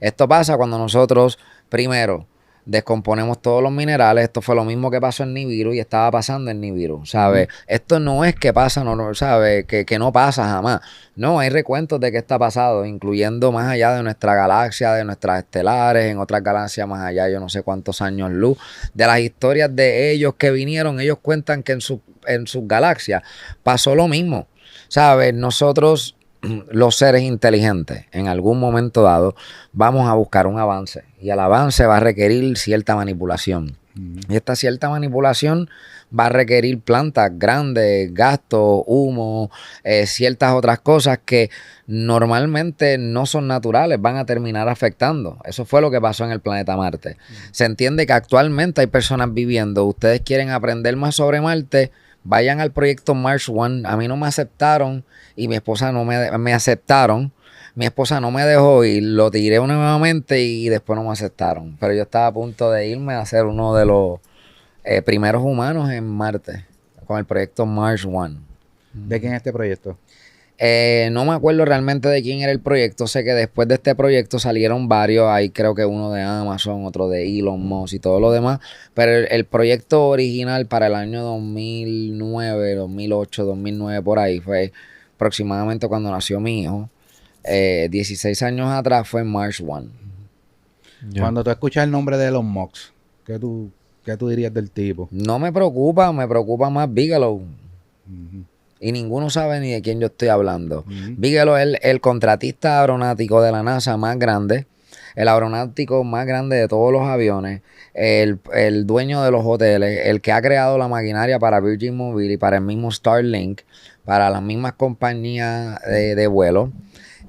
Esto pasa cuando nosotros, primero, descomponemos todos los minerales. Esto fue lo mismo que pasó en Nibiru y estaba pasando en Nibiru, ¿sabes? Esto no es que pasa, ¿sabes? Que no pasa jamás. No, hay recuentos de que está pasado, incluyendo más allá de nuestra galaxia, de nuestras estelares, en otras galaxias más allá, yo no sé cuántos años luz. De las historias de ellos que vinieron, ellos cuentan que en sus galaxias pasó lo mismo, ¿sabes? Nosotros, los seres inteligentes, en algún momento dado, vamos a buscar un avance. Y el avance va a requerir cierta manipulación. Y esta cierta manipulación va a requerir plantas grandes, gastos, humo, ciertas otras cosas que normalmente no son naturales, van a terminar afectando. Eso fue lo que pasó en el planeta Marte. Se entiende que actualmente hay personas viviendo. Ustedes quieren aprender más sobre Marte, vayan al proyecto Mars One. A mí no me aceptaron y mi esposa no me aceptaron. Mi esposa no me dejó y lo tiré nuevamente y después no me aceptaron. Pero yo estaba a punto de irme a ser uno de los primeros humanos en Marte con el proyecto Mars One. ¿De quién es este proyecto? No me acuerdo realmente de quién era el proyecto. Sé que después de este proyecto salieron varios. Hay creo que uno de Amazon, otro de Elon Musk y todo lo demás. Pero el proyecto original para el año 2009, 2008, 2009 por ahí fue aproximadamente cuando nació mi hijo. 16 años atrás fue Mars One. Cuando tú escuchas el nombre de Elon Musk, ¿qué tú dirías del tipo? No me preocupa más Bigelow. Y ninguno sabe ni de quién yo estoy hablando. Bigelow es el contratista aeronáutico de la NASA más grande, el aeronáutico más grande de todos los aviones, el dueño de los hoteles, el que ha creado la maquinaria para Virgin Mobile y para el mismo Starlink, para las mismas compañías de vuelo.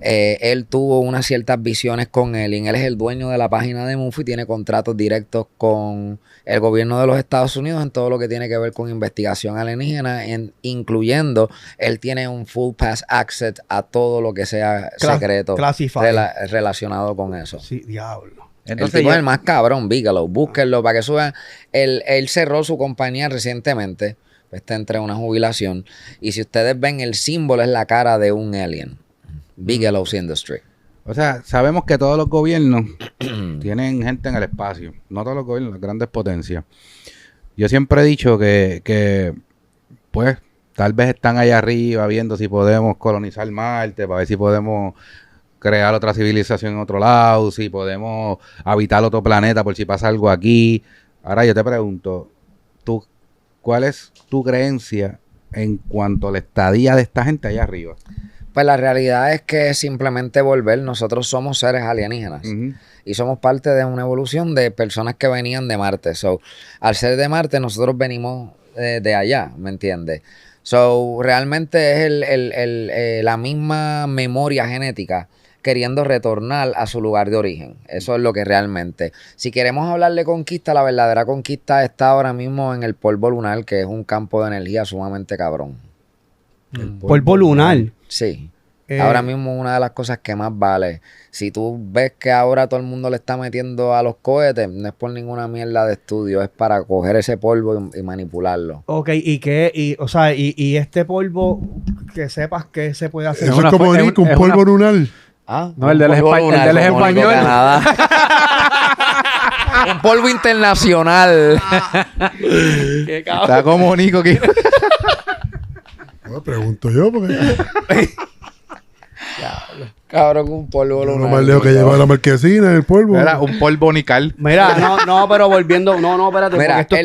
Él tuvo unas ciertas visiones con Elin. Él es el dueño de la página de Mufi y tiene contratos directos con el gobierno de los Estados Unidos en todo lo que tiene que ver con investigación alienígena, incluyendo, él tiene un full pass access a todo lo que sea secreto relacionado con eso. Sí, diablo. Entonces, el tipo es el más cabrón, Bigelow. Búsquenlo para que suban. Él cerró su compañía recientemente. Está entre una jubilación. Y si ustedes ven, el símbolo es la cara de un alien. Bigelow's Industry. O sea, sabemos que todos los gobiernos tienen gente en el espacio. No todos los gobiernos, las grandes potencias. Yo siempre he dicho que pues, tal vez están allá arriba viendo si podemos colonizar Marte, para ver si podemos crear otra civilización en otro lado, si podemos habitar otro planeta por si pasa algo aquí. Ahora yo te pregunto, ¿cuál es tu creencia en cuanto a la estadía de esta gente allá arriba? Pues la realidad es que es simplemente volver. Nosotros somos seres alienígenas y somos parte de una evolución de personas que venían de Marte. So, al ser de Marte, nosotros venimos de allá, ¿me entiendes? So, realmente es la misma memoria genética queriendo retornar a su lugar de origen. Eso es lo que realmente. Si queremos hablar de conquista, la verdadera conquista está ahora mismo en el polvo lunar, que es un campo de energía sumamente cabrón. Polvo lunar. Sí. Ahora mismo una de las cosas que más vale. Si tú ves que ahora todo el mundo le está metiendo a los cohetes, no es por ninguna mierda de estudio, es para coger ese polvo y manipularlo. Ok, y este polvo, que sepas que se puede hacer. Eso es como un polvo lunar. Ah, no, el del es español. Un polvo internacional. Qué cabrón. Está como Nico aquí. No, pregunto yo porque Cabrón, un polvo lunar. lo más lejos que lleva la marquesina, el polvo. Era un polvo nical. Mira, no, pero volviendo, espérate. Mira, esto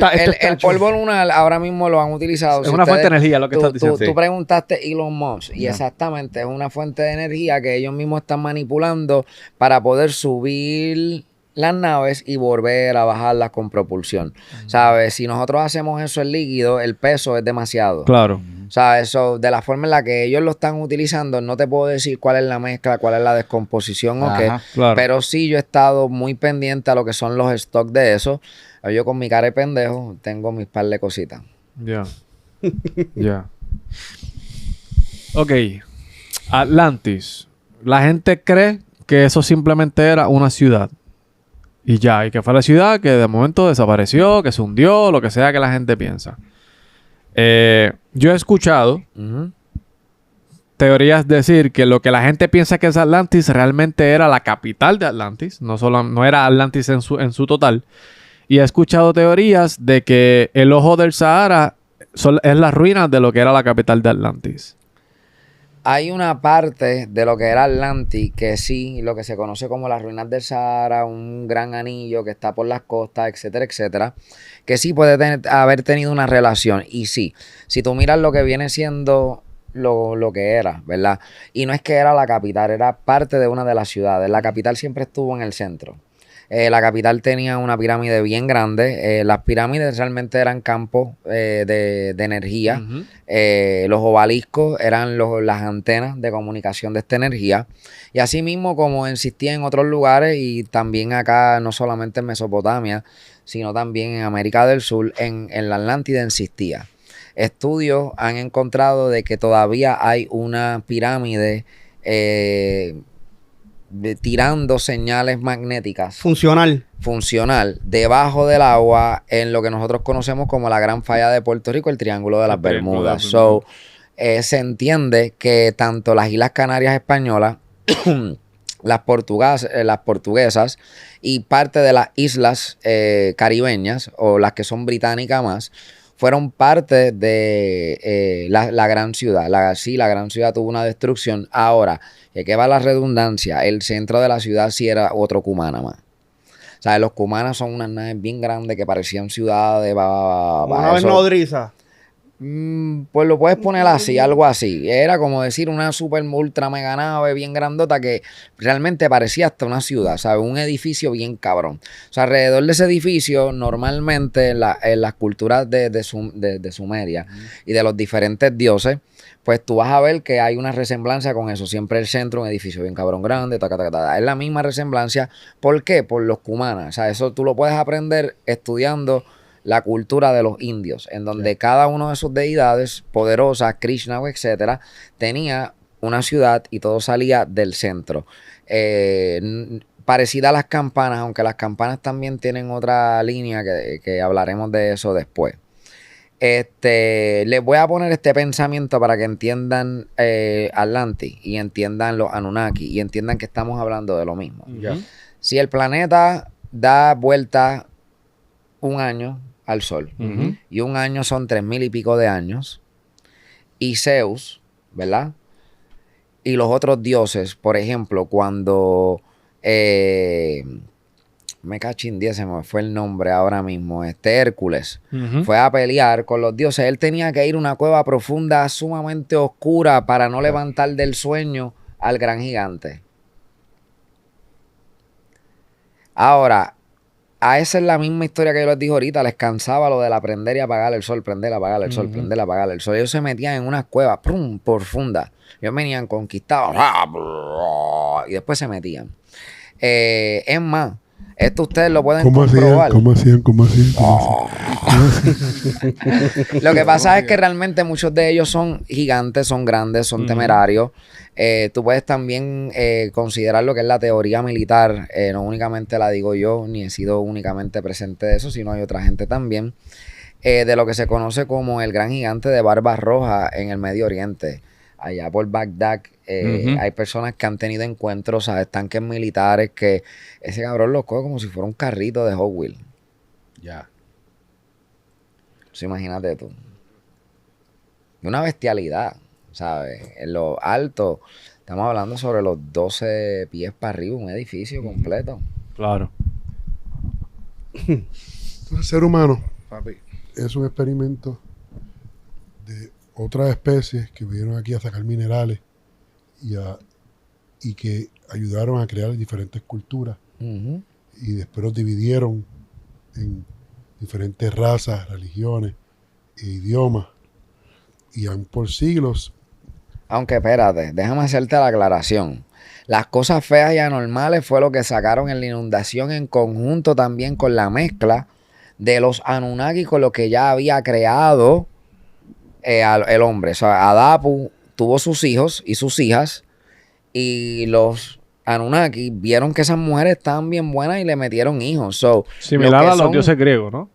el polvo lunar ahora mismo lo han utilizado. Es una fuente de energía lo que estás diciendo. Tú preguntaste Elon Musk y exactamente es una fuente de energía que ellos mismos están manipulando para poder subir las naves y volver a bajarlas con propulsión. ¿Sabes? Si nosotros hacemos eso en líquido, el peso es demasiado. Claro. ¿Sabes? Eso, de la forma en la que ellos lo están utilizando, no te puedo decir cuál es la mezcla, cuál es la descomposición o qué. Claro. Pero sí, yo he estado muy pendiente a lo que son los stocks de eso. Yo con mi cara de pendejo tengo mis par de cositas. Ya. Ya. Ok. Atlantis. La gente cree que eso simplemente era una ciudad. Y ya, y que fue la ciudad que de momento desapareció, que se hundió, lo que sea que la gente piensa. Yo he escuchado teorías decir que lo que la gente piensa que es Atlantis realmente era la capital de Atlantis. No era Atlantis en su total. Y he escuchado teorías de que el ojo del Sahara es la ruina de lo que era la capital de Atlantis. Hay una parte de lo que era Atlantis que sí, lo que se conoce como las ruinas del Sahara, un gran anillo que está por las costas, etcétera, etcétera, que sí puede haber tenido una relación. Y sí, si tú miras lo que viene siendo lo que era, ¿verdad? Y no es que era la capital, era parte de una de las ciudades. La capital siempre estuvo en el centro. La capital tenía una pirámide bien grande. Las pirámides realmente eran campos de energía. Uh-huh. Los obeliscos eran las antenas de comunicación de esta energía. Y así mismo como existía en otros lugares y también acá, no solamente en Mesopotamia, sino también en América del Sur, en la Atlántida existía. Estudios han encontrado de que todavía hay una pirámide tirando señales magnéticas funcional debajo del agua en lo que nosotros conocemos como la Gran Falla de Puerto Rico, el Triángulo de las Bermudas. Se entiende que tanto las Islas Canarias españolas, las portuguesas y parte de las islas caribeñas o las que son británicas más, fueron parte de la gran ciudad. La gran ciudad tuvo una destrucción. Ahora, ¿qué va la redundancia? El centro de la ciudad sí era otro Cumaná más. O sea, los Cumanas son unas naves bien grandes que parecían ciudades. Una vez nodriza. Pues lo puedes poner así, algo así. Era como decir una super ultra mega nave bien grandota que realmente parecía hasta una ciudad, ¿sabes? Un edificio bien cabrón. O sea, alrededor de ese edificio, normalmente en las culturas de Sumeria y de los diferentes dioses, pues tú vas a ver que hay una resemblancia con eso. Siempre el centro, un edificio bien cabrón grande, Es la misma resemblancia. ¿Por qué? Por los Cumanas. O sea, eso tú lo puedes aprender estudiando la cultura de los indios, en donde cada uno de sus deidades poderosas, Krishna o etcétera, tenía una ciudad y todo salía del centro. Parecida a las campanas, aunque las campanas también tienen otra línea que hablaremos de eso después. Les voy a poner este pensamiento para que entiendan Atlantis y entiendan los Anunnaki y entiendan que estamos hablando de lo mismo. Si el planeta da vuelta un año al Sol, y un año son 3,000 y pico de años, y Zeus, ¿verdad? Y los otros dioses, por ejemplo, cuando me cachín 10, se me fue el nombre ahora mismo, Hércules fue a pelear con los dioses, él tenía que ir a una cueva profunda sumamente oscura para no levantar del sueño al gran gigante. Ahora, a esa es la misma historia que yo les dije ahorita. Les cansaba lo de prender y apagar el sol, prender, apagar el sol, prender, apagar el sol. Ellos se metían en unas cuevas profundas. Ellos venían conquistados y después se metían. Es más, esto ustedes lo pueden comprobar. ¿Cómo hacían? Lo que pasa es que realmente muchos de ellos son gigantes, son grandes, son temerarios. Tú puedes también considerar lo que es la teoría militar. No únicamente la digo yo, ni he sido únicamente presente de eso, sino hay otra gente también. De lo que se conoce como el gran gigante de barba roja en el Medio Oriente. Allá por Bagdad hay personas que han tenido encuentros, ¿sabes? Tanques militares que ese cabrón lo coge como si fuera un carrito de Hot Wheels. Ya. Imagínate tú. De una bestialidad, ¿sabes? En lo alto, estamos hablando sobre los 12 pies para arriba, un edificio completo. Claro. El ser humano es un experimento de otras especies que vinieron aquí a sacar minerales y que ayudaron a crear diferentes culturas. Y después los dividieron en diferentes razas, religiones e idiomas. Y han por siglos. Aunque espérate, déjame hacerte la aclaración. Las cosas feas y anormales fue lo que sacaron en la inundación en conjunto también con la mezcla de los Anunnaki con lo que ya había creado el hombre. O sea, Adapu tuvo sus hijos y sus hijas y los Anunnaki vieron que esas mujeres estaban bien buenas y le metieron hijos. Similar a los dioses griegos, ¿no?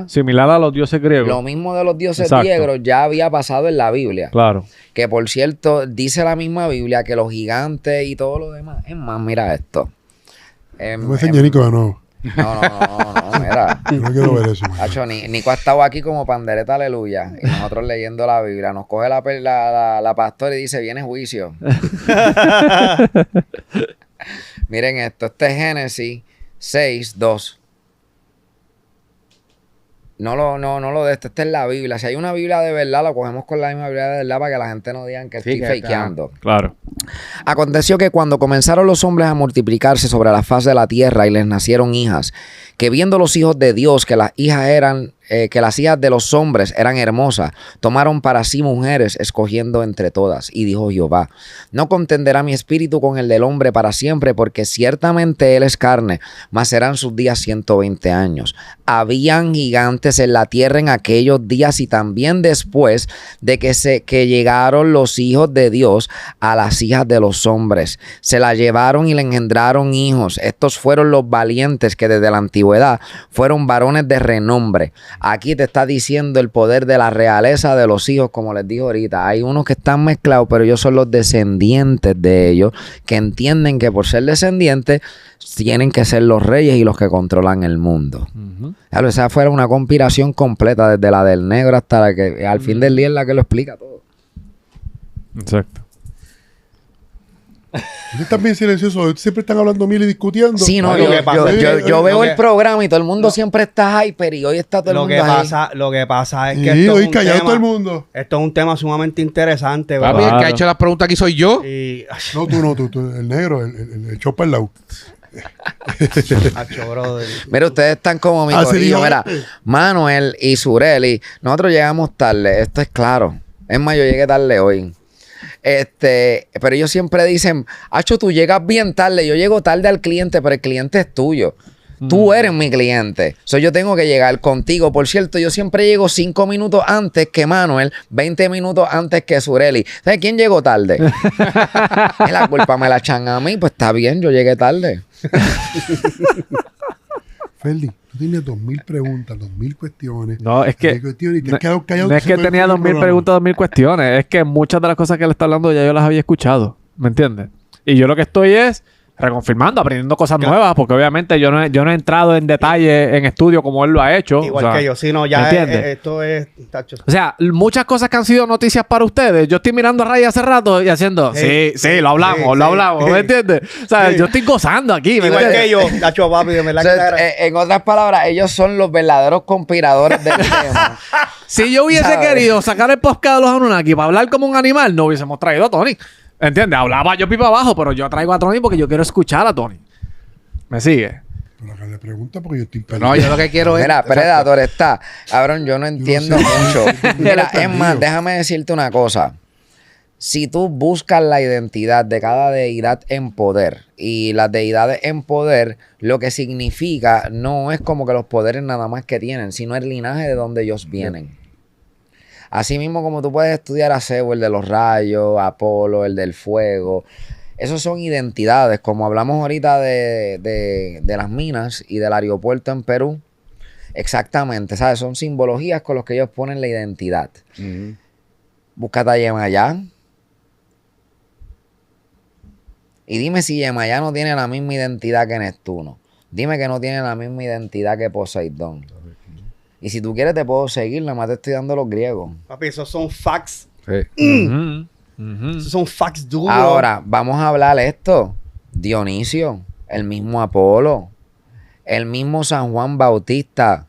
Similar a los dioses griegos. Lo mismo de los dioses Exacto. griegos ya había pasado en la Biblia. Claro. Que por cierto, dice la misma Biblia que los gigantes y todo lo demás. Es más, mira esto. No me enseñé Nico de nuevo. No, mira. Yo no quiero ver eso. Hacho, Nico ha estado aquí como pandereta, aleluya. Y nosotros leyendo la Biblia. Nos coge la pastora y dice, viene juicio. Miren esto. Este es Génesis 6:2. No lo de esto. Esta es la Biblia. Si hay una Biblia de verdad, la cogemos con la misma Biblia de verdad para que la gente no digan que estoy fakeando. Claro. Aconteció que cuando comenzaron los hombres a multiplicarse sobre la faz de la tierra y les nacieron hijas, que viendo los hijos de Dios que las hijas de los hombres eran hermosas, tomaron para sí mujeres, escogiendo entre todas. Y dijo Jehová: no contenderá mi espíritu con el del hombre para siempre, porque ciertamente él es carne, mas serán sus días 120 años. Habían gigantes en la tierra en aquellos días y también después de que llegaron los hijos de Dios a las hijas de los hombres. Se la llevaron y le engendraron hijos. Estos fueron los valientes que desde la antigüedad fueron varones de renombre. Aquí te está diciendo el poder de la realeza de los hijos, como les digo ahorita. Hay unos que están mezclados, pero ellos son los descendientes de ellos, que entienden que por ser descendientes tienen que ser los reyes y los que controlan el mundo. Claro, esa fuera una conspiración completa, desde la del negro hasta la que al fin del día es la que lo explica todo. Exacto. Están bien silenciosos, siempre están hablando mil y discutiendo. Sí, no, yo veo el programa y todo el mundo siempre está hyper y hoy está todo el mundo ahí. Lo que pasa es que Sí, esto hoy es un callado tema, todo el mundo. esto es un tema sumamente interesante, Papi, ¿verdad? el que ha hecho las preguntas aquí soy yo. Y, No, tú, el negro, el chopa al lado. Acho, brother. Mira, ustedes están como mi Así corillo. dijo Mira, este. Manuel y Sureli, nosotros llegamos tarde, esto es claro. Es más, yo llegué tarde hoy. Pero ellos siempre dicen, Acho, tú llegas bien tarde. Yo llego tarde al cliente, pero el cliente es tuyo. Tú eres mi cliente. Yo tengo que llegar contigo. Por cierto, yo siempre llego 5 minutos antes que Manuel, 20 minutos antes que Sureli. ¿Sabes quién llegó tarde? Y la culpa me la echan a mí. Pues está bien, yo llegué tarde. Ferdi, tú tienes 2000 preguntas, 2000 cuestiones. No, es que... Y te has quedado callado. No es que tenía 2000 preguntas, 2000 cuestiones. Es que muchas de las cosas que él está hablando ya yo las había escuchado. ¿Me entiendes? Y yo lo que estoy es reconfirmando, aprendiendo cosas nuevas, porque obviamente yo no he entrado en detalle en estudio como él lo ha hecho. Igual o sea, que yo, sí, no, ya esto es tacho. O sea, muchas cosas que han sido noticias para ustedes. Yo estoy mirando a Ray hace rato y haciendo, sí, lo hablamos, ¿me entiendes? O sea, yo estoy gozando aquí, ¿me Igual entiendes? que yo, tacho, papi, de verdad que En otras palabras, ellos son los verdaderos conspiradores del tema. Si yo hubiese ¿sabes? querido sacar el podcast de los Anunnaki para hablar como un animal, no hubiésemos traído a Tony. ¿Entiendes? Hablaba yo pipa abajo, pero yo traigo a Tony porque yo quiero escuchar a Tony. ¿Me sigue? Pero acá le pregunta porque yo estoy perdido. No, yo lo que quiero es... Mira, Predator está. Cabrón, yo no entiendo mucho. Mira, es más, déjame decirte una cosa. Si tú buscas la identidad de cada deidad en poder, y las deidades en poder, lo que significa no es como que los poderes nada más que tienen, sino el linaje de donde ellos vienen. Así mismo como tú puedes estudiar a Zeus, el de los rayos, Apolo, el del fuego. Esos son identidades, como hablamos ahorita de las minas y del aeropuerto en Perú. Exactamente, ¿sabes? Son simbologías con las que ellos ponen la identidad. Búscate a Yemayá. Y dime si Yemayá no tiene la misma identidad que Neptuno. Dime que no tiene la misma identidad que Poseidón. Y si tú quieres te puedo seguir, nada más te estoy dando los griegos. papi, esos son facts. Sí. Esos son facts duros. Ahora, vamos a hablar esto. Dionisio, el mismo Apolo, el mismo San Juan Bautista,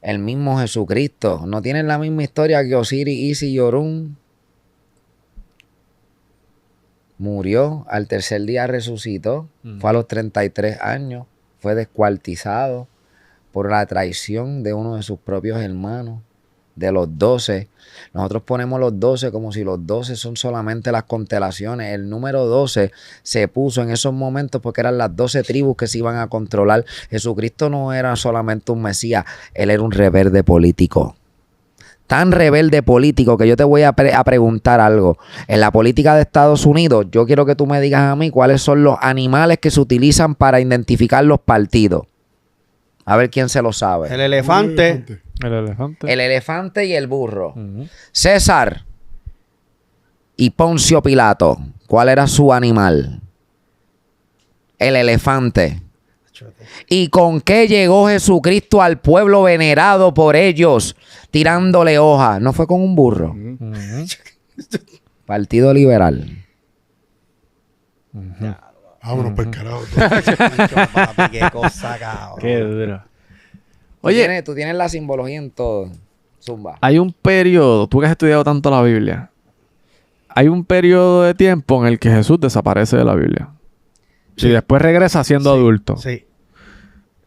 el mismo Jesucristo. ¿No tienen la misma historia que Osiris, Isis y Orún? Murió, al tercer día resucitó, fue a los 33 años, fue descuartizado por la traición de uno de sus propios hermanos, de los 12. Nosotros ponemos los 12 como si los 12 son solamente las constelaciones. El número 12 se puso en esos momentos porque eran las 12 tribus que se iban a controlar. Jesucristo no era solamente un Mesías, él era un rebelde político. Tan rebelde político que yo te voy a preguntar algo. En la política de Estados Unidos, yo quiero que tú me digas a mí cuáles son los animales que se utilizan para identificar los partidos. A ver quién se lo sabe. El elefante. El elefante. El elefante y el burro. César y Poncio Pilato. ¿Cuál era su animal? El elefante. ¿Y con qué llegó Jesucristo al pueblo venerado por ellos? Tirándole hojas. ¿No fue con un burro? Partido Liberal. Vámonos por el carajo. Papi, qué cosa, cabrón. Qué duro. Oye, tú tienes la simbología en todo. Zumba. Hay un periodo, tú que has estudiado tanto la Biblia, hay un periodo de tiempo en el que Jesús desaparece de la Biblia. Y después regresa siendo adulto. Sí.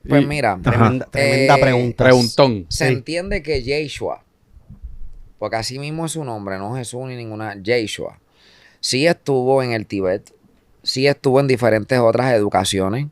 Pues mira, Tremenda pregunta. Preguntón. se entiende que Yeshua, porque así mismo es su nombre, no Jesús ni ninguna, Yeshua, sí estuvo en el Tíbet, sí estuvo en diferentes otras educaciones,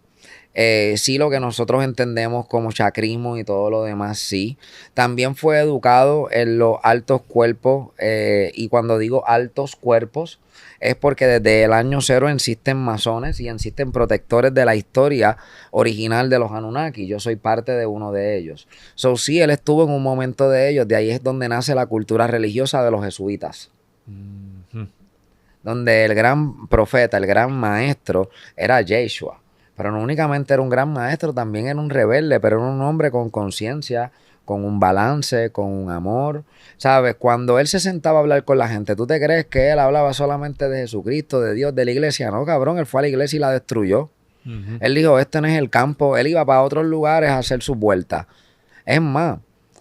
sí lo que nosotros entendemos como chakrismo y todo lo demás, sí. También fue educado en los altos cuerpos, y cuando digo altos cuerpos, es porque desde el año 0 existen masones y existen protectores de la historia original de los Anunnaki. Yo soy parte de uno de ellos. So, sí, él estuvo en un momento de ellos. De ahí es donde nace la cultura religiosa de los jesuitas. Donde el gran profeta, el gran maestro, era Yeshua. Pero no únicamente era un gran maestro, también era un rebelde, pero era un hombre con conciencia, con un balance, con un amor. ¿Sabes? Cuando él se sentaba a hablar con la gente, ¿tú te crees que él hablaba solamente de Jesucristo, de Dios, de la iglesia? No, cabrón, él fue a la iglesia y la destruyó. Él dijo, este no es el campo. Él iba para otros lugares a hacer sus vueltas. Es más,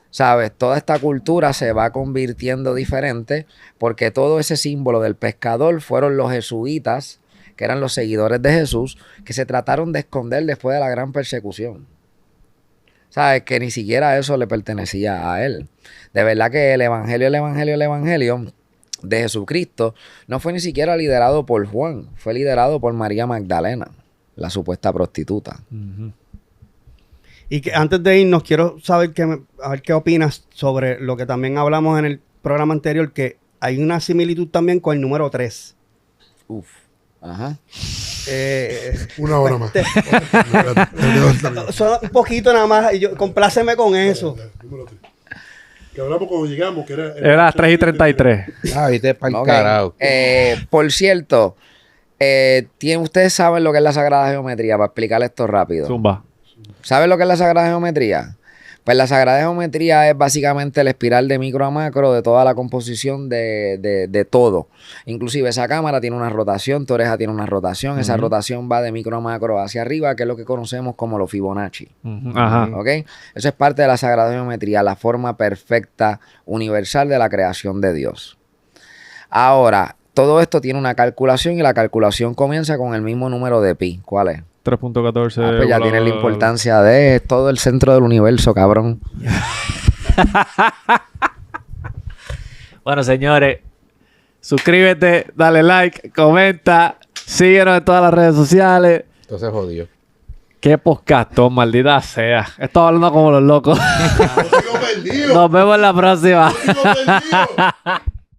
¿sabes? Toda esta cultura se va convirtiendo diferente porque todo ese símbolo del pescador fueron los jesuitas, que eran los seguidores de Jesús, que se trataron de esconder después de la gran persecución. ¿Sabes? Que ni siquiera eso le pertenecía a él. De verdad que el evangelio de Jesucristo no fue ni siquiera liderado por Juan, fue liderado por María Magdalena, la supuesta prostituta. Y que antes de irnos, quiero saber a ver qué opinas sobre lo que también hablamos en el programa anterior, que hay una similitud también con el número 3. Uf. Ajá. Una hora más. Solo un poquito nada más. Y compláceme con eso. Que hablamos cuando llegamos, que era 3:33. Ah, viste para el Okay. carajo. Por cierto, ustedes saben lo que es la Sagrada Geometría, para explicarle esto rápido. Zumba. ¿Saben lo que es la Sagrada Geometría? Pues la Sagrada Geometría es básicamente la espiral de micro a macro de toda la composición de todo. Inclusive esa cámara tiene una rotación, tu oreja tiene una rotación. Esa rotación va de micro a macro hacia arriba, que es lo que conocemos como los Fibonacci. Ajá. ¿Ok? Eso es parte de la Sagrada Geometría, la forma perfecta, universal de la creación de Dios. Ahora, todo esto tiene una calculación y la calculación comienza con el mismo número de pi. ¿Cuál es? 3.14. Pues ya tiene la importancia de todo el centro del universo, cabrón. Bueno, señores, suscríbete, dale like, comenta, síguenos en todas las redes sociales. Entonces jodió. Qué podcastón, maldita sea. Estamos hablando como los locos. Sigo perdido. Nos vemos en la próxima. Sigo perdido.